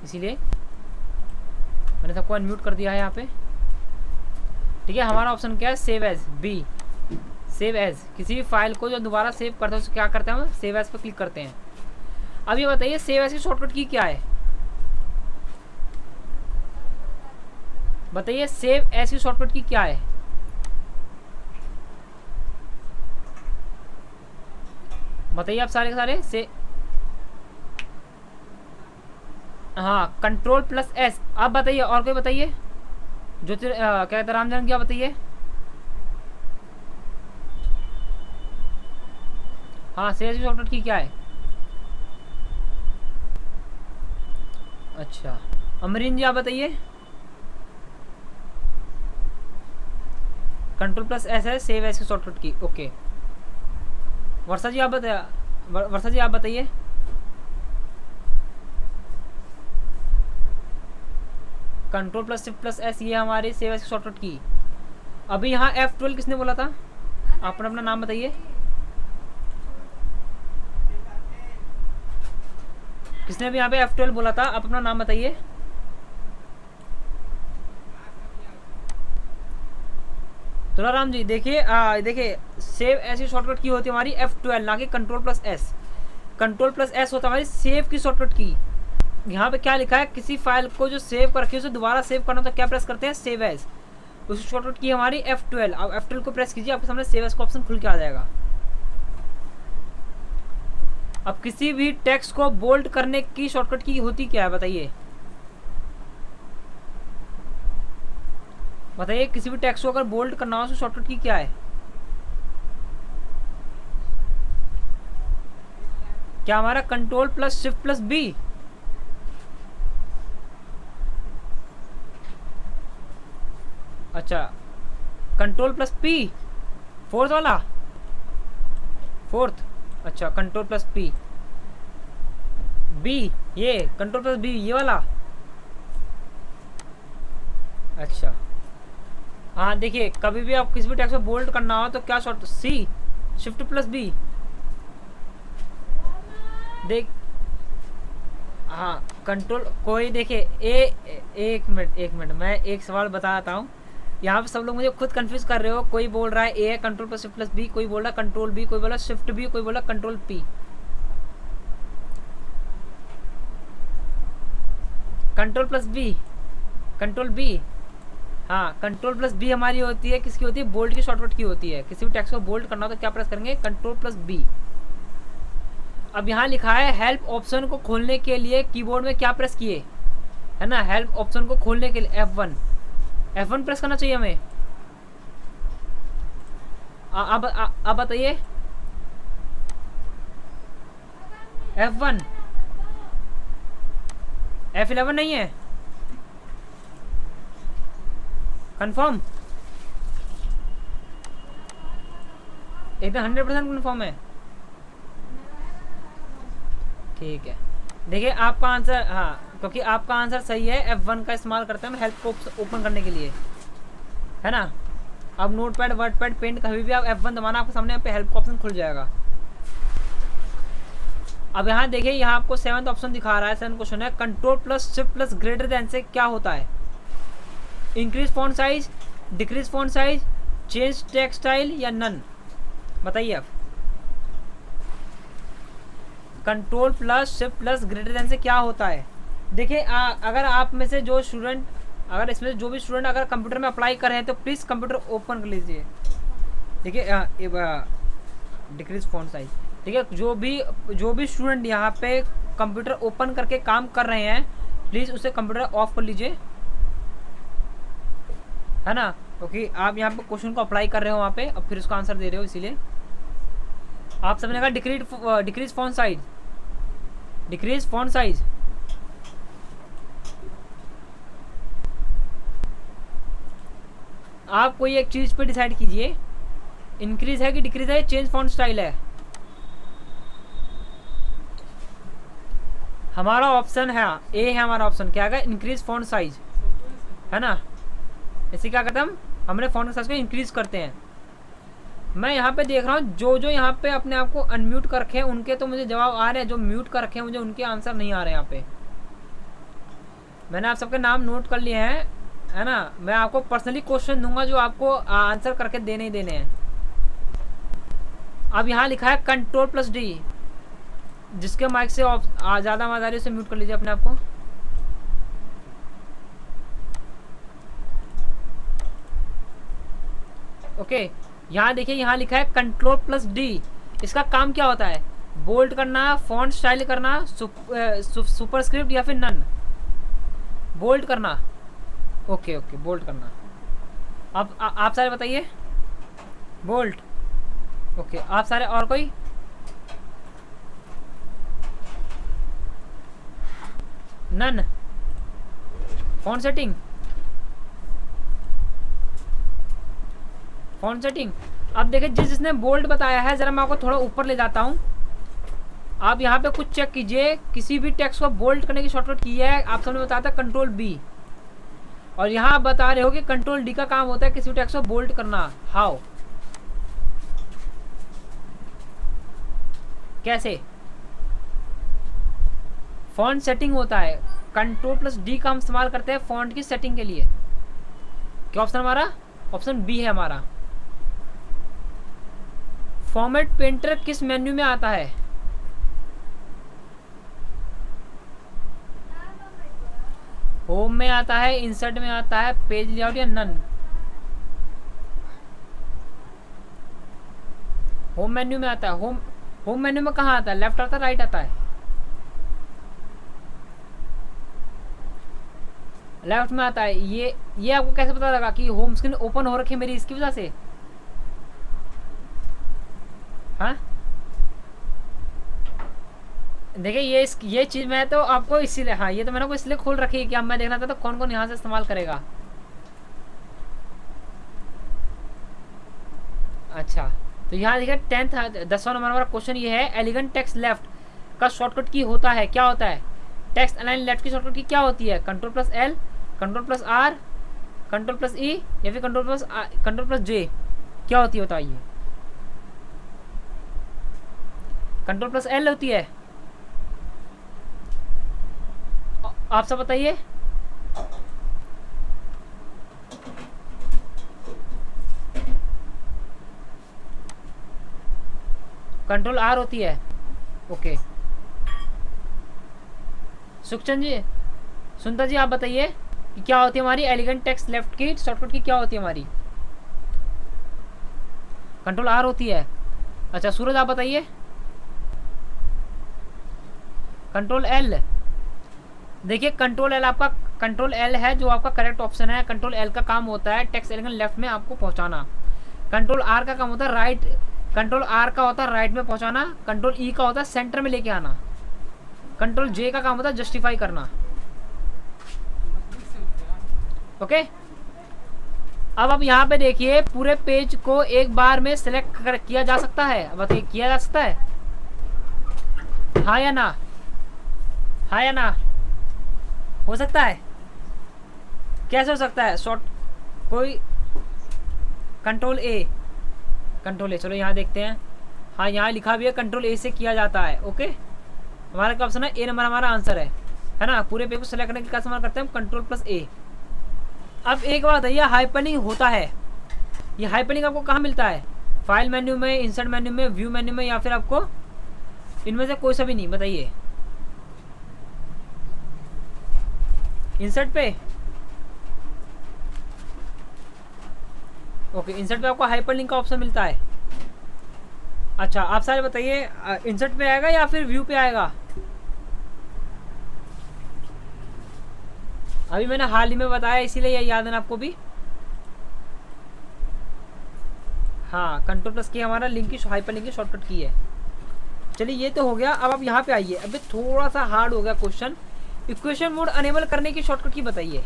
इसीलिए मैंने सबको अनम्यूट कर दिया है यहाँ पे। ठीक है, हमारा ऑप्शन क्या है, save as, B, save as. किसी भी फाइल को जो दोबारा सेव करते हैं उसको क्या करते हैं हम, सेव एज पर क्लिक करते हैं। अब ये बताइए सेव एज की शॉर्टकट की क्या है, बताइए सेव एज की शॉर्टकट की क्या है। बताइए आप सारे के सारे से। हाँ, कंट्रोल प्लस एस। आप बताइए, और कोई बताइए, जो क्या कहते रामजन, क्या बताइए। हाँ, सेव एज की शॉर्टकट की क्या है। अच्छा, अमरीन जी आप बताइए। कंट्रोल प्लस एस है सेव एज की शॉर्टकट की, ओके। वर्षा जी आप बताइए, वर्षा जी आप बताइए। Control plus shift plus S, ये हमारी सेव एज की शॉर्टकट की। अभी यहाँ F12 किसने बोला था, आपने अपना नाम बताइए। किसने भी यहाँ पे F12 बोला था, आप अपना नाम बताइए। तुलाराम जी देखिए, देखिए सेव एज की शॉर्टकट की होती है हमारी F12, ना कि control plus S. Control plus S होता है हमारी सेव की शॉर्टकट की। यहाँ पे क्या लिखा है, किसी फाइल को जो सेव कर रखी है उसे दोबारा सेव करना तो क्या प्रेस करते हैं, सेव एज। उसकी शॉर्टकट की हमारी F12। अब F12 को प्रेस कीजिए, आपके सामने सेव एज का ऑप्शन खुल के आ जाएगा। अब किसी भी टेक्स्ट को बोल्ड करने की शॉर्टकट की होती क्या है, बताइए। बताइए किसी भी टेक्स्ट को अगर बोल्ड करना हो तो शॉर्टकट की क्या है। क्या हमारा control plus shift plus B. अच्छा, कंट्रोल प्लस पी, फोर्थ वाला, फोर्थ। अच्छा, कंट्रोल प्लस पी, बी, ये कंट्रोल प्लस बी, ये वाला। अच्छा हाँ, देखिए कभी भी आप किसी भी टेक्स्ट को बोल्ड करना हो तो क्या शॉर्ट, सी, शिफ्ट प्लस बी। देख, हाँ कंट्रोल, कोई देखिए एक मिनट मैं एक सवाल बताता हूँ। यहाँ पे सब लोग मुझे खुद कंफ्यूज कर रहे हो। कोई बोल रहा है ए है control plus shift plus B, कोई बोल रहा है कंट्रोल बी, कोई बोला शिफ्ट बी, कोई बोला control P. Control plus B, control B. हाँ, कंट्रोल प्लस बी हमारी होती है, किसकी होती है, बोल्ड की शॉर्टकट की होती है। किसी भी टेक्स्ट को बोल्ड करना हो तो क्या प्रेस करेंगे, कंट्रोल प्लस बी। अब यहाँ लिखा है हेल्प ऑप्शन को खोलने के लिए कीबोर्ड में क्या प्रेस किए, है ना, हेल्प ऑप्शन को खोलने के लिए F1 प्रेस करना चाहिए हमें। आप बताइए, F1, F11 नहीं है। कंफर्म, एकदम 100% कंफर्म है। ठीक है, देखिए आपका आंसर, हाँ क्योंकि आपका आंसर सही है। F1 का इस्तेमाल करते हैं हम हेल्प को ओपन करने के लिए, है ना। अब नोटपैड, वर्डपैड, पेंट, कभी भी आप F1 दबाना, आपके सामने यहाँ पे हेल्प का ऑप्शन खुल जाएगा। अब यहाँ देखिए, यहाँ आपको 7th ऑप्शन दिखा रहा है। 7th क्वेश्चन है, control plus shift plus greater than से क्या होता है? Increase font size, decrease font size, change text style या नन? बताइए आप। Control plus shift plus greater than से क्या होता है? देखिए अगर आप में से जो स्टूडेंट, अगर इसमें से जो भी स्टूडेंट अगर कंप्यूटर में अप्लाई कर रहे हैं तो प्लीज़ कंप्यूटर ओपन कर लीजिए। देखिए डिक्रीज फॉन्ट साइज, ठीक है, जो भी स्टूडेंट यहाँ पे कंप्यूटर ओपन करके काम कर रहे हैं प्लीज़ उसे कंप्यूटर ऑफ कर लीजिए, है ना, क्योंकि आप यहाँ पे क्वेश्चन को अप्लाई कर रहे हो वहाँ पे, अब फिर उसका आंसर दे रहे हो, इसीलिए आप सबने कहा decrease font size, decrease font size. आप कोई एक चीज़ पे डिसाइड कीजिए, इंक्रीज है कि डिक्रीज है, चेंज फॉन्ट स्टाइल है। हमारा ऑप्शन है ए, है हमारा ऑप्शन, क्या है? इंक्रीज फॉन्ट साइज, है ना। इसे क्या करते हैं हमने फॉन्ट साइज को इंक्रीज करते हैं। मैं यहाँ पे देख रहा हूँ जो यहाँ पे अपने आप को अनम्यूट कर रखे हैं उनके तो मुझे जवाब आ रहे हैं, जो म्यूट कर रखे हैं मुझे उनके आंसर नहीं आ रहे हैं यहाँ पे। मैंने आप सबके नाम नोट कर लिए हैं, है ना। मैं आपको पर्सनली क्वेश्चन दूंगा जो आपको आंसर करके देने ही देने हैं। अब यहाँ लिखा है कंट्रोल प्लस डी, जिसके माइक से ज़्यादा आवाज़ आ रही है उसे म्यूट कर लीजिए अपने आप को। ओके, यहाँ देखिए, यहाँ लिखा है कंट्रोल प्लस डी। इसका काम क्या होता है? बोल्ड करना, फॉन्ट स्टाइल करना, सुपरस्क्रिप्ट या फिर नन? बोल्ड करना। ओके ओके, बोल्ड करना। अब आप सारे बताइए। Bold, okay. आप सारे, और कोई? None, font setting, font setting. अब देखिए, जिसने बोल्ड बताया है, ज़रा मैं आपको थोड़ा ऊपर ले जाता हूँ। आप यहाँ पे कुछ चेक कीजिए, किसी भी टेक्स्ट को बोल्ड करने की शॉर्टकट की है, आप सबने बताया था कंट्रोल बी, और यहाँ आप बता रहे हो कि कंट्रोल डी का काम होता है किसी भी टेक्स्ट को बोल्ड करना। हाउ, कैसे? फॉन्ट सेटिंग होता है, कंट्रोल प्लस डी का हम इस्तेमाल करते हैं फॉन्ट की सेटिंग के लिए। क्या ऑप्शन हमारा? ऑप्शन बी है हमारा। फॉर्मेट पेंटर किस मेन्यू में आता है? होम में आता है, इंसर्ट में आता है, पेज लेआउट या नन? होम मेन्यू में आता है। होम मेन्यू में कहाँ आता है? लेफ्ट आता है, राइट आता है? लेफ्ट में आता है। ये आपको कैसे पता लगा कि होम स्क्रीन ओपन हो रखी है मेरी इसकी वजह से? हाँ, देखिए ये चीज़ मैं तो आपको इसीलिए, हाँ ये तो मैंने को इसलिए खोल रखी है कि अब मैं देखना था तो कौन कौन यहाँ से इस्तेमाल करेगा। अच्छा, तो यहाँ देखिए 10वां नंबर वाला क्वेश्चन ये है, एलिगेंट टेक्स्ट लेफ्ट का शॉर्टकट की होता है, क्या होता है? टेक्स्ट अलाइन लेफ्ट की शॉर्टकट की क्या होती है? Control plus L, control plus R, control plus E या फिर कंट्रोल प्लस जे? क्या होती है बताइए? कंट्रोल प्लस एल होती है। आप सब बताइए। कंट्रोल आर होती है। ओके, सुखचंद जी, सुंदर जी, आप बताइए कि क्या होती है हमारी एलिगेंट टेक्स्ट लेफ्ट की शॉर्टकट की? क्या होती है हमारी? कंट्रोल आर होती है। अच्छा, सूरज आप बताइए। Control L. देखिए कंट्रोल एल आपका, कंट्रोल एल है जो आपका करेक्ट ऑप्शन है। कंट्रोल एल का काम होता है टेक्स्ट एलिगेंट लेफ्ट में आपको पहुंचाना। कंट्रोल आर का काम होता है राइट, कंट्रोल आर का होता है राइट में पहुंचाना। कंट्रोल ई का होता है सेंटर में लेके आना। कंट्रोल जे का काम होता है जस्टिफाई करना। ओके, अब आप यहाँ पे देखिए पूरे पेज को एक बार में सिलेक्ट किया जा सकता है, बताइए किया जा सकता है, हाँ या ना, हाँ या ना, हो सकता है? कैसे हो सकता है? शॉर्ट कोई कंट्रोल ए, चलो यहाँ देखते हैं। हाँ यहाँ लिखा भी है कंट्रोल ए से किया जाता है। ओके, हमारा क्या ऑप्शन है? ए नंबर हमारा आंसर है ना। पूरे पेज को सेलेक्ट करने के क्या इस्तेमाल करते हैं हम? कंट्रोल प्लस ए। अब एक बात बताइए, हाइपरलिंक होता है, ये हाइपरलिंक आपको कहाँ मिलता है? फाइल मेन्यू में, इंसर्ट मेन्यू में, व्यू मेन्यू में, या फिर आपको इनमें से कोई सा भी नहीं? बताइए। इंसर्ट पे, ओके, इंसर्ट पे आपको हाइपरलिंक का ऑप्शन मिलता है। अच्छा आप सारे बताइए, इंसर्ट पे आएगा या फिर व्यू पे आएगा? अभी मैंने हाल ही में बताया इसीलिए ये याद है ना आपको भी। हाँ, कंट्रोल प्लस की हमारा लिंक की हाइपरलिंक की शॉर्टकट की है। चलिए ये तो हो गया। अब आप यहाँ पे आइए, अभी थोड़ा सा हार्ड हो गया क्वेश्चन। इक्वेशन मोड अनेबल करने की शॉर्टकट की बताइए।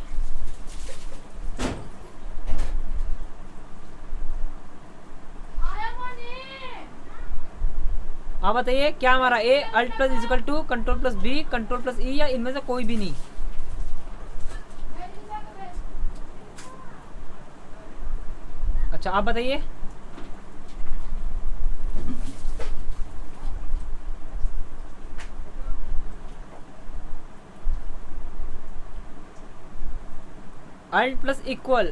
आप बताइए क्या हमारा? A alt plus equal to control plus B, control plus E, या इनमें से कोई भी नहीं? अच्छा आप बताइए। Alt plus equal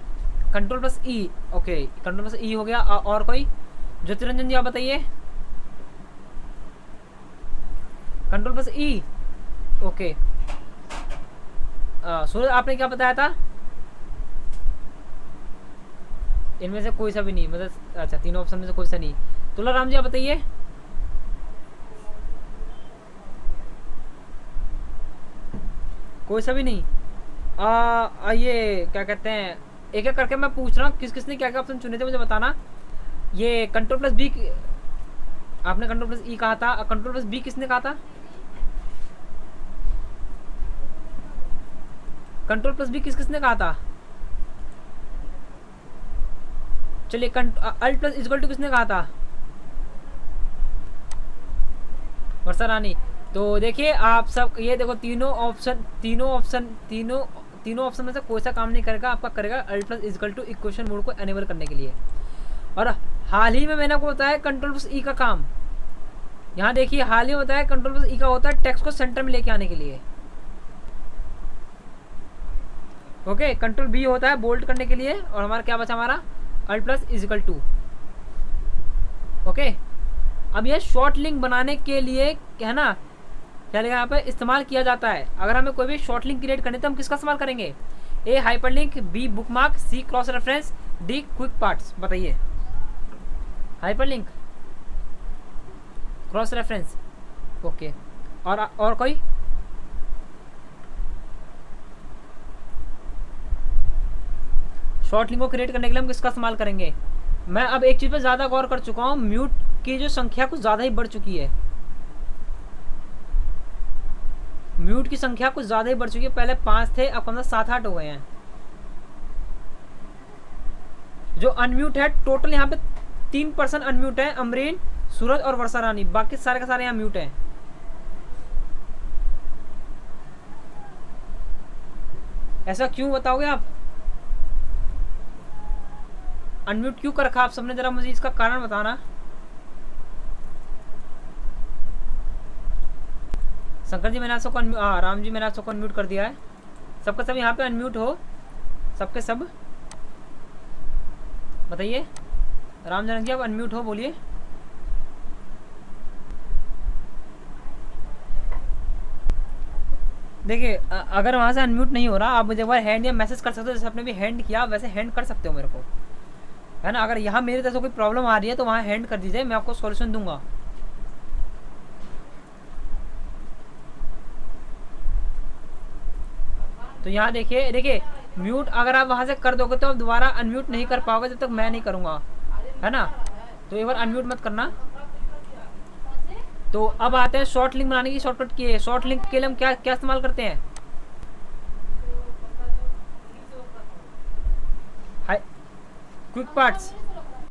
control plus E, okay, control plus E हो गया। और कोई? ज्योतिरंजन जी आप बताइए। Control plus E, okay. Suraj आपने क्या बताया था? इनमें से कोई सा भी नहीं, मतलब अच्छा तीनों ऑप्शन में से कोई सा नहीं। तुला राम जी आप बताइए। कोई सा भी नहीं? ये क्या कहते हैं, एक एक करके मैं पूछ रहा हूँ किस किसने क्या क्या ऑप्शन चुने थे, मुझे बताना। ये कंट्रोल प्लस बी, आपने कंट्रोल प्लस ई कहा था, कंट्रोल प्लस बी किसने कहा था? कंट्रोल प्लस बी किस किसने कहा था? चलिए अल्ट प्लस इक्वल टू किसने कहा था? वर्षा रानी। तो देखिए आप सब ये देखो, तीनों ऑप्शन में से कोई सा काम नहीं करेगा आपका, करेगा alt plus equal to equation mode को एनेबल करने के लिए। और हाल ही में मैंने आपको बताया कंट्रोल प्लस ई का काम। यहाँ देखिए हाल ही में बताया कंट्रोल प्लस ई का होता है टेक्स्ट को सेंटर में लेके आने के लिए। ओके, कंट्रोल बी होता है बोल्ड करने के लिए। और हमारा क्या बचा? हमारा alt plus equal to. Okay, अब ये शॉर्ट लिंक बनाने के लिए है ना, क्या लिखा यहाँ पे? इस्तेमाल किया जाता है। अगर हमें कोई भी शॉर्ट लिंक क्रिएट करनी तो हम किसका इस्तेमाल करेंगे? A hyperlink, B bookmark, C cross reference, D quick parts. बताइए। Hyperlink, cross reference, okay. और कोई? शॉर्ट लिंक को क्रिएट करने के लिए हम किसका इस्तेमाल करेंगे? मैं अब एक चीज़ पे ज़्यादा गौर कर चुका हूँ, म्यूट की जो संख्या कुछ ज़्यादा ही बढ़ चुकी है। म्यूट की संख्या कुछ ज़्यादा ही बढ़ चुकी है। पहले 5 थे, अब कम से 7-8 हो गए हैं। जो अनम्यूट है टोटल यहाँ पे 3% अनम्यूट है, अमरीन, सूरज और वर्षा रानी। बाकी सारे का सारे यहाँ म्यूट हैं। ऐसा क्यों बताओगे आप? अनम्यूट क्यों कर रखा आप सबने? जरा मुझे इसका कारण बताना। शंकर जी मैंने आप सबको राम जी मैंने आप सबको अनम्यूट कर दिया है। सबका सब यहाँ पे अनम्यूट हो, सबके सब बताइए। राम जनक जी आप अनम्यूट हो, बोलिए। देखिए अगर वहाँ से अनम्यूट नहीं हो रहा, आप मुझे एक बार हैंड या मैसेज कर सकते हो, जैसे आपने भी हैंड किया वैसे हैंड कर सकते हो मेरे को, है ना। अगर यहाँ मेरी तरफ से कोई प्रॉब्लम आ रही है तो वहाँ हैंड कर दीजिए, मैं आपको सॉल्यूशन दूंगा। तो यहाँ देखिए म्यूट अगर आप वहाँ से कर दोगे तो आप दोबारा अनम्यूट नहीं कर पाओगे जब तक मैं नहीं करूँगा, है ना। तो एक बार अनम्यूट मत करना। तो अब आते हैं शॉर्ट लिंक बनाने की शॉर्टकट की है। शॉर्ट लिंक के लिए हम क्या क्या इस्तेमाल करते हैं? हाय क्विक पार्ट्स